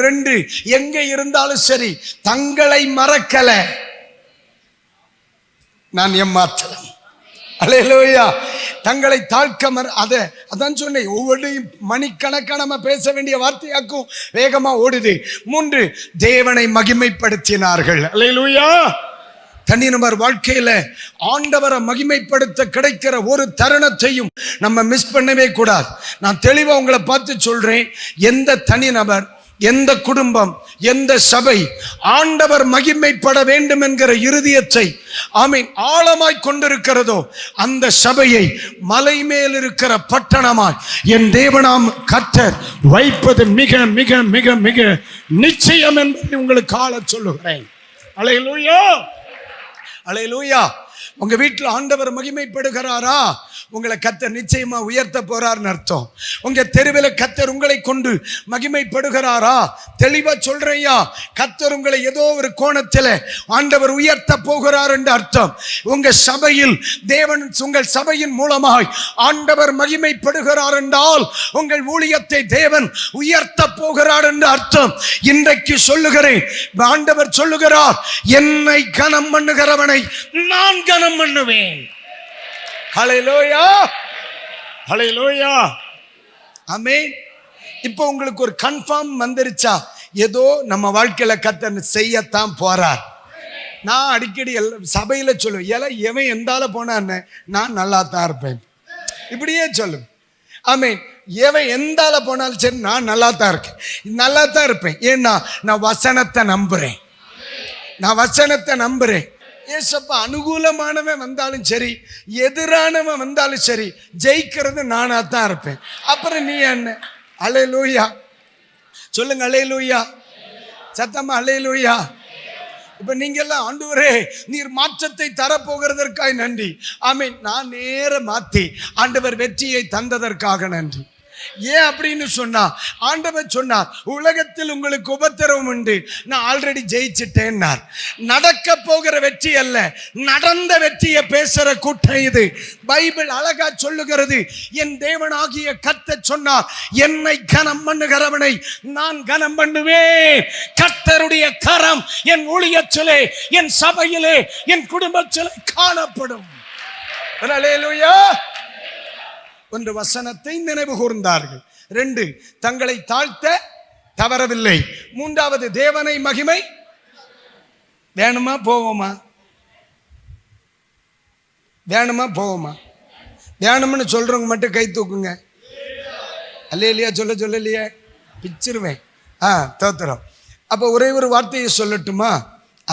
2, எங்க இருந்தாலும் சரி தங்களை மறக்கல, நான் ஏமாத்தலாம். அல்லேலூயா. தங்களை தாழ்க்க அதான் சொன்னேன், ஒவ்வொன்றையும் மணிக்கணக்கான நம்ம பேச வேண்டிய வார்த்தையாக்கும் வேகமா ஓடுது. 3, தேவனை மகிமைப்படுத்தினார்கள். அல்லேலூயா. தனிநபர் வாழ்க்கையில ஆண்டவரை மகிமைப்படுத்த கிடைக்கிற ஒரு தருணத்தையும் நம்ம மிஸ் பண்ணவே கூடாது. நான் தெளிவா உங்களை பார்த்து சொல்றேன், எந்த தனிநபர், எந்த குடும்பம், எந்த சபை ஆண்டவர் மகிமைப்பட வேண்டும் என்கிற இருதயத்தை ஆமீன் ஆழமாய் கொண்டிருக்கிறதோ அந்த சபையை மலை மேல் இருக்கிற பட்டணமாய் என் தேவனாம் கர்த்தர் வைப்பது மிக மிக மிக மிக நிச்சயம் என்பதை உங்களுக்கு ஆள சொல்லுகிறேன். அல்லேலூயா. அல்லேலூயா. உங்க வீட்டில் ஆண்டவர் மகிமைப்படுகிறாரா? உங்களை கர்த்தர் நிச்சயமா உயர்த்த போறார்னு அர்த்தம். உங்க தெருவில் கர்த்தர் உங்களை கொண்டு மகிமைப்படுகிறாரா? தெளிவா சொல்றையா, கர்த்தர் உங்களை ஏதோ ஒரு கோணத்தில் ஆண்டவர் உயர்த்த போகிறார் என்று அர்த்தம். உங்க சபையில் தேவன் உங்கள் சபையின் மூலமாய் ஆண்டவர் மகிமைப்படுகிறார் என்றால் உங்கள் ஊழியத்தை தேவன் உயர்த்த போகிறார் என்று அர்த்தம். இன்றைக்கு சொல்லுகிறேன், ஆண்டவர் சொல்லுகிறார், என்னை கனம் பண்ணுகிறவனை நான் கனம் பண்ணுவேன். ஹல்லேலூயா. ஹல்லேலூயா. ஆமென். இப்போ உங்களுக்கு ஒரு கன்ஃபார்ம் வந்துருச்சா? ஏதோ நம்ம வாழ்க்கையில கர்த்தர் செய்யத்தான் போறார். நான் அடிக்கடி சபையில சொல்லுவேன், எவன் எந்தால போனான்னு நான் நல்லா தான் இருப்பேன், இப்படியே சொல்லும். ஆமென். எவன் எந்தால போனாலும் சரி, நான் நல்லா தான் இருக்கேன், நல்லா தான் இருப்பேன். ஏன்னா நான் வசனத்தை நம்புறேன், நான் வசனத்தை நம்புறேன். ஏசப்பா அனுகூலமானவன் வந்தாலும் சரி, எதிரானவன் வந்தாலும் சரி, ஜெயிக்கிறது நானா தான் இருப்பேன். அப்புறம் நீ என்ன? அல்லேலூயா சொல்லுங்க, அல்லேலூயா சத்தமா, அல்லேலூயா. இப்ப நீங்க எல்லாம், ஆண்டவரே நீர் மாற்றத்தை தரப்போகிறதற்காக நன்றி. ஆமீன். நான் நேர மாத்தி ஆண்டவர் வெற்றியை தந்ததற்காக நன்றி. ஏன் அப்படின்னு சொன்னா, ஆண்டவர் சொன்னார், உலகத்தில் உங்களுக்கு உபத்திரவம் உண்டு, நான் ஆல்ரெடி ஜெயிச்சிட்டேன்னார். நடக்க போகிற வெற்றி அல்ல, நடந்த வெற்றியை பேசுற கூட்டம் இது. பைபிள் அழகா சொல்லுகிறது, என் தேவனாகிய கர்த்தர் சொன்னார், என்னை கனம் பண்ணுகிறவனை நான் கனம் பண்ணுவேன். கர்த்தருடைய கரம் என் ஊழியத்திலே, என் சபையிலே, என் குடும்பத்திலே காணப்படும். அல்லேலூயா. ஒன்று, வசனத்தை நினைவு கூர்ந்தார்கள். 2, தங்களை தாழ்த்த தவறவில்லை. 3வது, தேவனை மகிமை. வேணுமா போவோமா? வேணுமா போவோமா? வேணும்னு சொல்றவங்க மட்டும் கை தூக்குங்க. அல்லேலூயா சொல்லலையே, பிச்சிருவேன். தோத்திரம். அப்ப ஒரே ஒரு வார்த்தையை சொல்லட்டுமா?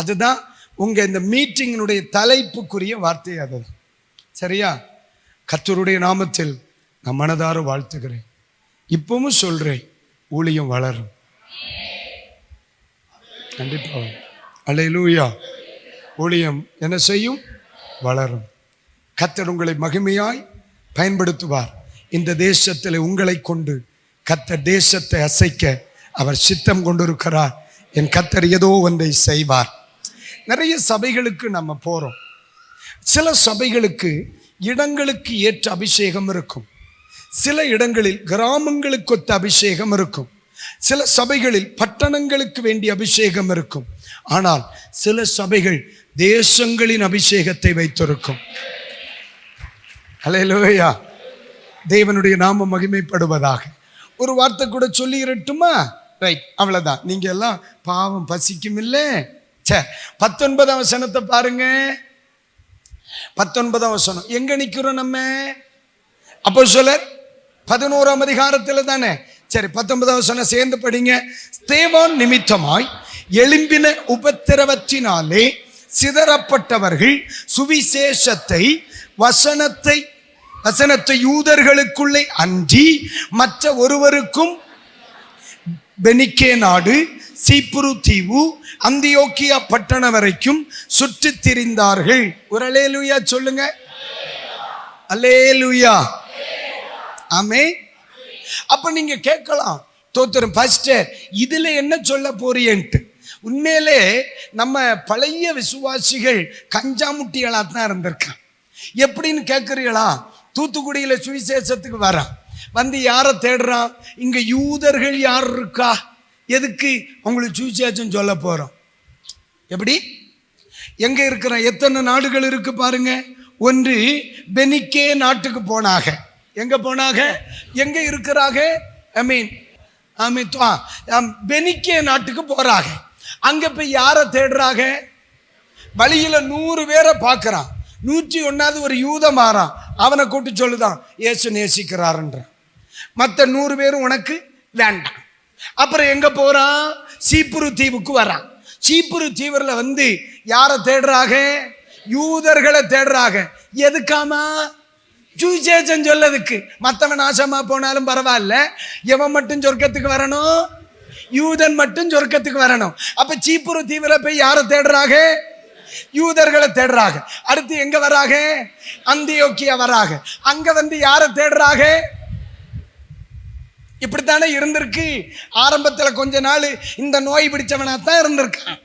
அதுதான் உங்க இந்த மீட்டிங்கினுடைய தலைப்புக்குரிய வார்த்தை. அதுதான் சரியா? கர்த்தருடைய நாமத்தில் நான் மனதார வாழ்த்துகிறேன். இப்பவும் சொல்றேன், ஊழியம் வளரும் கண்டிப்பா. அல்லேலூயா. ஊழியம் என்ன செய்யும்? வளரும். கர்த்தர் உங்களை மகிமையாய் பயன்படுத்துவார். இந்த தேசத்தில் உங்களை கொண்டு கர்த்தர் தேசத்தை அசைக்க அவர் சித்தம் கொண்டிருக்கிறார். என் கர்த்தர் ஏதோ ஒன்றை செய்வார். நிறைய சபைகளுக்கு நம்ம போறோம். சில சபைகளுக்கு இடங்களுக்கு ஏற்ற அபிஷேகம் இருக்கும். சில இடங்களில் கிராமங்களுக்கு ஒத்த அபிஷேகம் இருக்கும். சில சபைகளில் பட்டணங்களுக்கு வேண்டிய அபிஷேகம் இருக்கும். ஆனால் சில சபைகள் தேசங்களின் அபிஷேகத்தை வைத்திருக்கும். அல்லேலூயா. தேவனுடைய நாமம் மகிமைப்படுவதாக. ஒரு வார்த்தை கூட சொல்லி இருட்டுமா? ரைட், அவ்வளவுதான். நீங்க எல்லாம் பாவம் பசிக்கும் இல்லை. 19ஆம் வசனத்தை பாருங்க. 19ஆம் வசனம் எங்க நிக்கிறோம் நம்ம? அப்போஸ்தலர் 11ஆம் அதிகாரத்தில் தானே. சரி, 19ஆம் வசனம் சேர்ந்து படிங்க. ஸ்தேவான் நிமித்தமாய் எழும்பின உபத்திரவத்தினாலே சிதறப்பட்டவர்கள் சுவிசேஷத்தை வசனத்தை யூதர்களுக்குள்ளே அன்றி மற்ற ஒருவருக்கும் பெனிக்கே நாடு, சீப்புரு தீவு, அந்தியோக்கியா பட்டணம் வரைக்கும் சுற்றி திரிந்தார்கள். ஒரு அல்லேலூயா சொல்லுங்க. அல்லேலூயா. ஆமென். அப்ப நீங்க கேட்கலாம், தோத்திரம் பாஸ்டர் இதுல என்ன சொல்ல போறீன்ட்டு. உண்மையிலே நம்ம பழைய விசுவாசிகள் கஞ்சாமுட்டிகளா தான் இருந்திருக்கான். எப்படின்னு கேட்கிறீங்களா? தூத்துக்குடியில சுவிசேஷத்துக்கு வரான், வந்து யாரை தேடுறான்? இங்க யூதர்கள் யார் இருக்கா, எதுக்கு உங்களுக்கு சுவிசேஷம் சொல்ல போறோம்? எப்படி? எங்க இருக்கிற எத்தனை நாடுகள் இருக்கு பாருங்க. ஒன்று பெனிக்கே நாட்டுக்கு போனாங்க. எங்க போனாங்க? எங்க இருக்கிறாங்க? பெனிக்கே நாட்டுக்கு போறாங்க. அங்க போய் யாரை தேடுறாங்க? வழியில 100 பேரை பார்க்கறான். 101வது ஒரு யூத மாறான். அவனை கூட்டு சொல்லுதான், இயேசு நேசிக்கிறாருன்ற. மற்ற 100 பேரும் உனக்கு வேண்டாம். அப்புறம் எங்க போறான்? சீப்புரு தீவுக்கு வரான். சீப்புரு தீவுல வந்து யாரை தேடுறாங்க? யூதர்களை தேடுறாங்க. எதுக்காமா? சுவிசேஷம் சொல்லதுக்கு. மற்றவன் நாசமா போனாலும் பரவாயில்ல, எவன் மட்டும் சொர்க்கத்துக்கு வரணும்? யூதன் மட்டும் சொர்க்கத்துக்கு வரணும். அப்ப சீப்புரு தீவுல போய் யாரை தேடுறாங்க? யூதர்களை தேடுறாங்க. அடுத்து எங்க வராங்க? அந்தியோக்கியா வராங்க. அங்க வந்து யாரை தேடுறாங்க? இப்படித்தானே இருந்திருக்கு. ஆரம்பத்துல கொஞ்ச நாள் இந்த நோய் பிடிச்சவனா தான் இருந்திருக்கான்.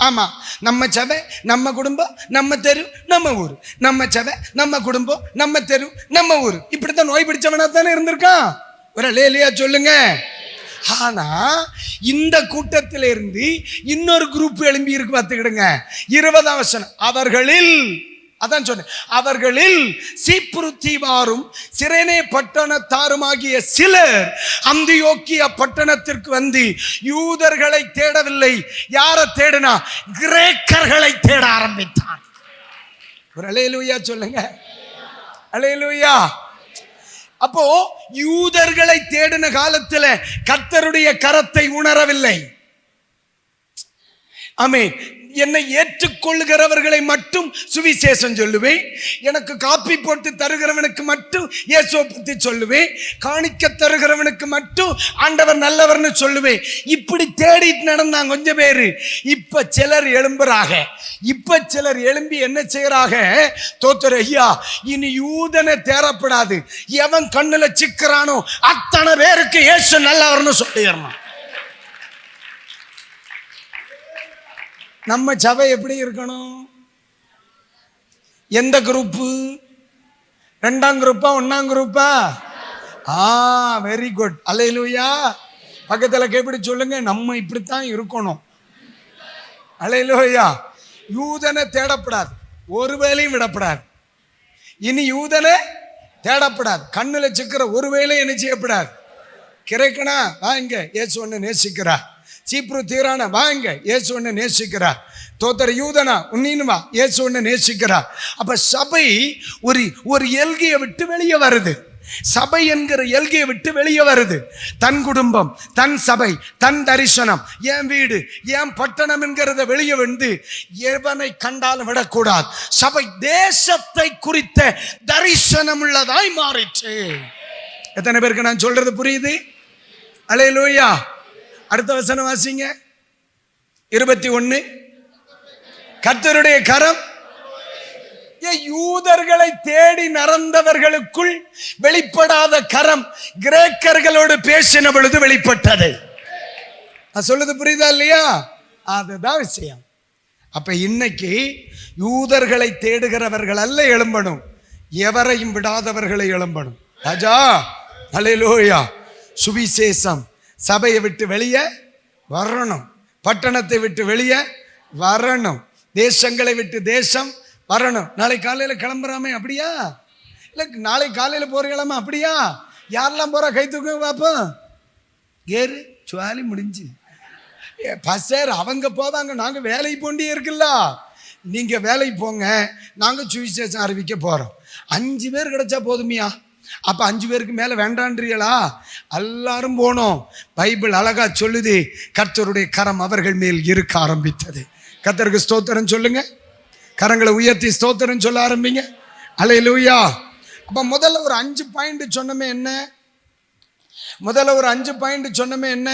ஆமா, நம்ம சபை, நம்ம குடும்பம், நம்ம தெரு, நம்ம ஊர். நம்ம சபை, நம்ம குடும்பம், நம்ம தெரு, நம்ம ஊர். இப்படித்தான் நோய் பிடிச்சவனா தானே இருந்திருக்கான். ஒரு அல்லேலூயா சொல்லுங்க. ஆனா இந்த கூட்டத்தில இருந்து இன்னொரு குரூப் எழும்பி இருக்கு. பார்த்துக்கிடுங்க. 20ஆம் வசனம். அவர்களில், அதான் சொன்னேன், அவர்களில் சீப்புரு தீவாரும் சிரேனே பட்டணத்தாருமாகிய சிலர் அந்தியோக்கியா பட்டணத்திற்கு வந்து யூதர்களை தேடவில்லை. யாரை தேடினா? கிரேக்கர்களை தேட ஆரம்பித்தான். ஒரு அல்லேலூயா சொல்லுங்க. அல்லேலூயா. அப்போ யூதர்களை தேடின காலத்துல கர்த்தருடைய கரத்தை உணரவில்லை. ஆமென். என்னை ஏற்றுக்கொள்கிறவர்களை மட்டும் சுவிசேஷம் சொல்லுவேன், எனக்கு காப்பி போட்டு தருகிறவனுக்கு மட்டும் இயேசுவை பத்தி சொல்லுவேன், காணிக்க தருகிறவனுக்கு மட்டும் ஆண்டவர் நல்லவர்னு சொல்லுவேன். இப்படி தேடிட்டு நடந்தாங்க கொஞ்சம் பேரு. இப்ப சிலர் எழும்புறாங்க. இப்ப சிலர் எழும்பி என்ன செய்யறாங்க? தோத்தர் ஐயா, இனி யூதனை தேரப்படாது, எவன் கண்ணுல சிக்கிறானோ அத்தனை பேருக்கு இயேசு நல்லவர்னு சொல்லிடணும். நம்ம சபை எப்படி இருக்கணும்? எந்த குரூப்பு? 2ஆம் குரூப்பா 1ஆம் குரூப்பா? Very good. அல்லேலூயா. பக்கத்துல கேப்பிடி சொல்லுங்க, நம்ம இப்படித்தான் இருக்கணும். அல்லேலூயா. யூதனை தேடப்படாது, ஒரு வேலையும் விடப்படாது. இனி யூதனை தேடப்படாது, கண்ணுல சிக்கிற ஒரு வேலையும் என்ன செய்யப்படாது. கிரைக்கனா வாங்க, இயேசு ஒன்னு நேசிக்கிறார். சீப்ரு தீரான வாங்க, இயேசு ஒன்னு நேசிக்கிறார். தோத்தர் யூதனா உன்னின்னு வா, இயேசு ஒன்னு நேசிக்கிறார். அப்ப சபை ஒரு எல்கையை விட்டு வெளியே வருது. சபை என்கிற எல்கையை விட்டு வெளியே வருது. தன் குடும்பம், தன் சபை, தன் தரிசனம், என் வீடு, என் பட்டணம் என்கிறத வெளியே வந்து எவனை கண்டாலும் விடக்கூடாது. சபை தேசத்தை குறித்த தரிசனம் உள்ளதாய் மாறிச்சு. எத்தனை பேருக்கு நான் சொல்றது புரியுது? அல்லேலூயா. அடுத்த வசனம் வாசிங்க. 21. கர்த்தருடைய கரம் யூதர்களை தேடி நடந்தவர்களுக்குள் வெளிப்படாத கரம் கிரேக்கர்களோடு பேசின பொழுது வெளிப்பட்டது. சொல்லுது புரியுதா இல்லையா? அதுதான் விஷயம். அப்ப இன்னைக்கு யூதர்களை தேடுகிறவர்கள் அல்ல எழும்பணும், எவரையும் விடாதவர்களை எழும்பணும். ராஜா அல்லேலூயா. சுவிசேஷம் சபையை விட்டு வெளியே வரணும், பட்டணத்தை விட்டு வெளியே வரணும், தேசங்களை விட்டு தேசம் வரணும். நாளை காலையில கிளம்புறாமே அப்படியா? இல்ல நாளை காலையில போறீங்களாமா அப்படியா? யாரெல்லாம் போறா கை தூக்க பாப்போம். ஏறு சுவாலி முடிஞ்சு பஸ்ஸேர் அவங்க போவாங்க, நாங்க வேலைக்கு போண்டே இருக்குல்ல. நீங்க வேலைக்கு போங்க, நாங்க சுவிசேஷம் அறிவிக்க போறோம். 5 பேர் கிடைச்சா போதுமியா? அப்ப 5 பேருக்கு மேல வேண்டான்றீங்களா? எல்லாரும் போனோம். பைபிள் அழகா சொல்லுது, கர்த்தருடைய கரம் அவர்கள் மேல் இருக்க ஆரம்பித்தது. கர்த்தருக்கு ஸ்தோத்திரம் சொல்லுங்க. கரங்களை உயர்த்தி ஸ்தோத்திரம் சொல்ல ஆரம்பிங்க. அல்லேலூயா. அப்ப முதல்ல ஒரு 5 பாயிண்ட் சொன்னமே என்ன? முதல்ல ஒரு 5 பாயிண்ட் சொன்னமே என்ன?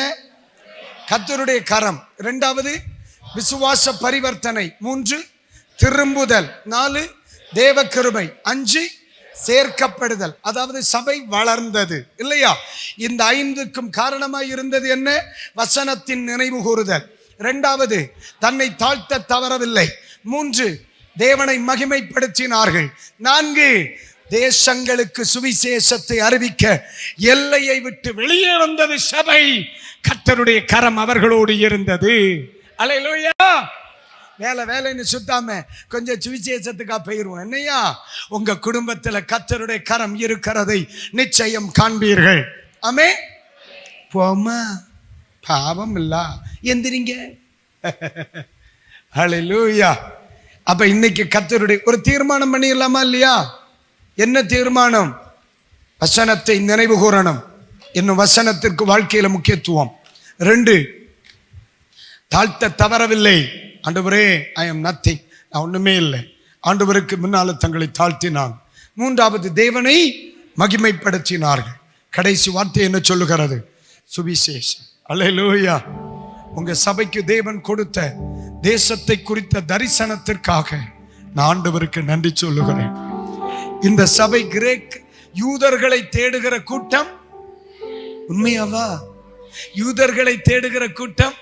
கர்த்தருடைய கரம். 2வது விசுவாச பரிவர்த்தனை. 3 திரும்புதல். 4 தேவ கிருபை. 5 சேர்க்கப்படுதல். அதாவது சபை வளர்ந்தது இல்லையா? இந்த 5க்கும் காரணமாய் இருந்தது என்ன? வசனத்தின் நினைவு கூறுதல். 2வது தன்னை தாழ்த்த தவறவில்லை. 3 தேவனை மகிமைப்படுத்தினார்கள். 4 தேசங்களுக்கு சுவிசேஷத்தை அறிவிக்க எல்லையை விட்டு வெளியே வந்தது சபை. கர்த்தருடைய கரம் அவர்களோடு இருந்தது. அல்லேலூயா. வேலைன்னு சுத்தாம கொஞ்சம் சுவிசேஷத்துக்கா போயிருவோம். என்னையா, உங்க குடும்பத்துல கர்த்தருடைய கரம் இருக்கிறதை நிச்சயம் காண்பீர்கள். ஆமே. போமா, பாவம் இல்ல, எந்திரிங்க. ஹல்லேலூயா. அப்ப இன்னைக்கு கர்த்தருடைய ஒரு தீர்மானம் பண்ணிடலாமா இல்லையா? என்ன தீர்மானம்? வசனத்தை நினைவு கூறணும். இன்னும் வசனத்திற்கு வாழ்க்கையில முக்கியத்துவம். 2 தாழ்த்த தவறவில்லை. ஆண்டவரே, ஐ எம் நத்திங், நான் ஒண்ணுமே இல்லை. ஆண்டவருக்கு முன்னால தங்களை தாழ்த்தினான். 3வது தேவனை மகிமைப்படுத்தினார்கள். கடைசி வார்த்தை என்ன சொல்லுகிறது? சுவிசேஷம். அல்லேலூயா. உங்க சபைக்கு தேவன் கொடுத்த தேசத்தை குறித்த தரிசனத்திற்காக நான் ஆண்டவருக்கு நன்றி சொல்லுகிறேன். இந்த சபை கிரேக் யூதர்களை தேடுகிற கூட்டம். உண்மையாவா? யூதர்களை தேடுகிற கூட்டம்.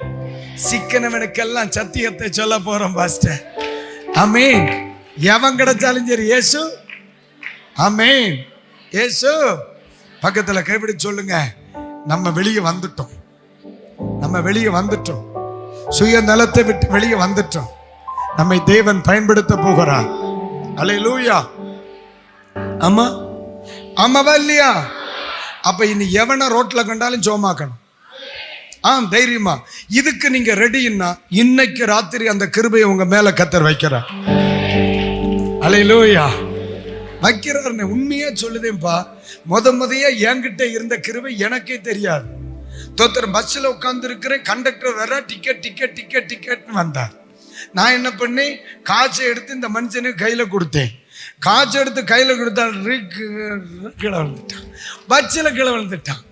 சிக்கனவனுக்கெல்லாம் சத்தியத்தை சொல்ல போறோம் பாஸ்டர். ஆமென். எவன் கிடைச்சாலும் சரி இயேசு. ஆமென். இயேசு. பக்கத்துல கைப்பிடி சொல்லுங்க, நம்ம வெளியே வந்துட்டோம். நம்ம வெளியே வந்துட்டோம். சுயநலத்தை விட்டு வெளியே வந்துட்டோம். நம்மை தேவன் பயன்படுத்த போகிறார். அல்லேலூயா. ஆமா, ஆமாவா இல்லையா? அப்ப இனி எவனை ரோட்ல கண்டாலும் சோமாக்கணும். தைரியமா. இதுக்கு நீங்க ரெடின்னா இன்னைக்கு ராத்திரி அந்த கிருபையை உங்க மேல கர்த்தர் வைக்கிறார். அல்லேலூயா. வைக்கிறாருன்னு உண்மையா சொல்லுதேன்ப்பா. முதையா என்கிட்ட இருந்த கிருபை எனக்கே தெரியாது. தோத்தர் பஸ்ஸில் உட்கார்ந்து இருக்கிறேன், கண்டக்டர் வர டிக்கெட்னு வந்தார். நான் என்ன பண்ணேன், காசை எடுத்து இந்த மனுஷனுக்கு கையில் கொடுத்தேன். காசை எடுத்து கையில் கொடுத்தா கீழே விழுந்துட்டான், பஸ்ஸில் கீழே விழுந்துட்டான்.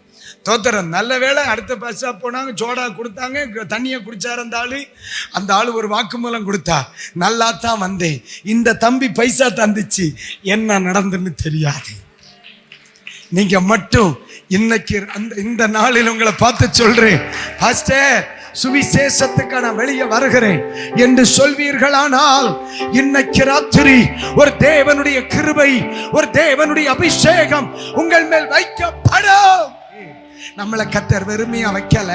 தோத்தரம் நல்ல வேளை அடுத்த பஸ்ஸா போனாங்க, சோடா கொடுத்தாங்க, தண்ணியை குடிச்சார் அந்த ஆளு ஒரு வாக்குமூலம் கொடுத்தா, நல்லா தான் வந்தேன், இந்த தம்பி பைசா தந்துச்சு, என்ன நடந்துன்னு தெரியாது. நீங்க மட்டும் இன்னைக்கு இந்த நாளில் உங்களை பார்த்து சொல்றேன், பாஸ்டர் சுவிசேஷத்துக்கு நான் வெளியே வருகிறேன் என்று சொல்வீர்களானால், இன்னைக்கு ராத்திரி ஒரு தேவனுடைய கிருபை, ஒரு தேவனுடைய அபிஷேகம் உங்கள் மேல் வைக்கப்படும். நம்மளை கர்த்தர் வெறுமையா வைக்கல,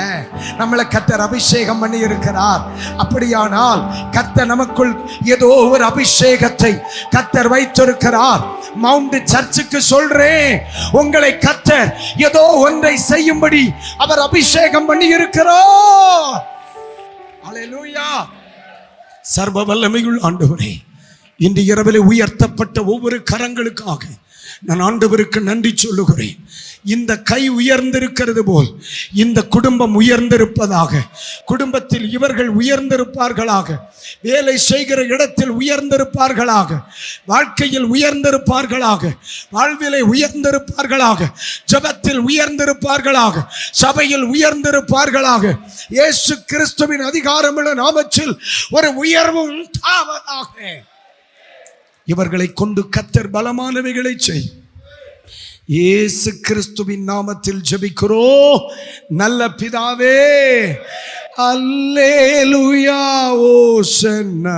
நம்மளை கர்த்தர் அபிஷேகம் பண்ணி இருக்கிறார். அப்படியானால் கர்த்தர் நமக்குள் ஏதோ ஒரு அபிஷேகத்தை கர்த்தர் வைத்திருக்கிறார். மவுண்ட் சர்ச்சுக்கு சொல்றேன், உங்களை கர்த்தர் ஏதோ ஒன்றை செய்யும்படி அவர் அபிஷேகம் பண்ணி இருக்கிறார். அல்லேலூயா. சர்வ வல்லமையுள்ள ஆண்டவரே, இன்று இரவிலே உயர்த்தப்பட்ட ஒவ்வொரு கரங்களுக்காக நான் ஆண்டவருக்கு நன்றி சொல்லுகிறேன். இந்த கை உயர்ந்திருக்கிறது போல் இந்த குடும்பம் உயர்ந்திருப்பதாக, குடும்பத்தில் இவர்கள் உயர்ந்திருப்பார்களாக, வேலை செய்கிற இடத்தில் உயர்ந்திருப்பார்களாக, வாழ்க்கையில் உயர்ந்திருப்பார்களாக, வாழ்விலை உயர்ந்திருப்பார்களாக, ஜெபத்தில் உயர்ந்திருப்பார்களாக, சபையில் உயர்ந்திருப்பார்களாக. இயேசு கிறிஸ்துவின் அதிகாரமுள்ள நாமத்தில் ஒரு உயர்வு உண்டாவதாக. இவர்களை கொண்டு கர்த்தர் பலமானவைகளை செய். இயேசு கிறிஸ்துவின் நாமத்தில் ஜெபிக்கிறோம் நல்ல பிதாவே. அல்லேலூயா. ஓசன்னா.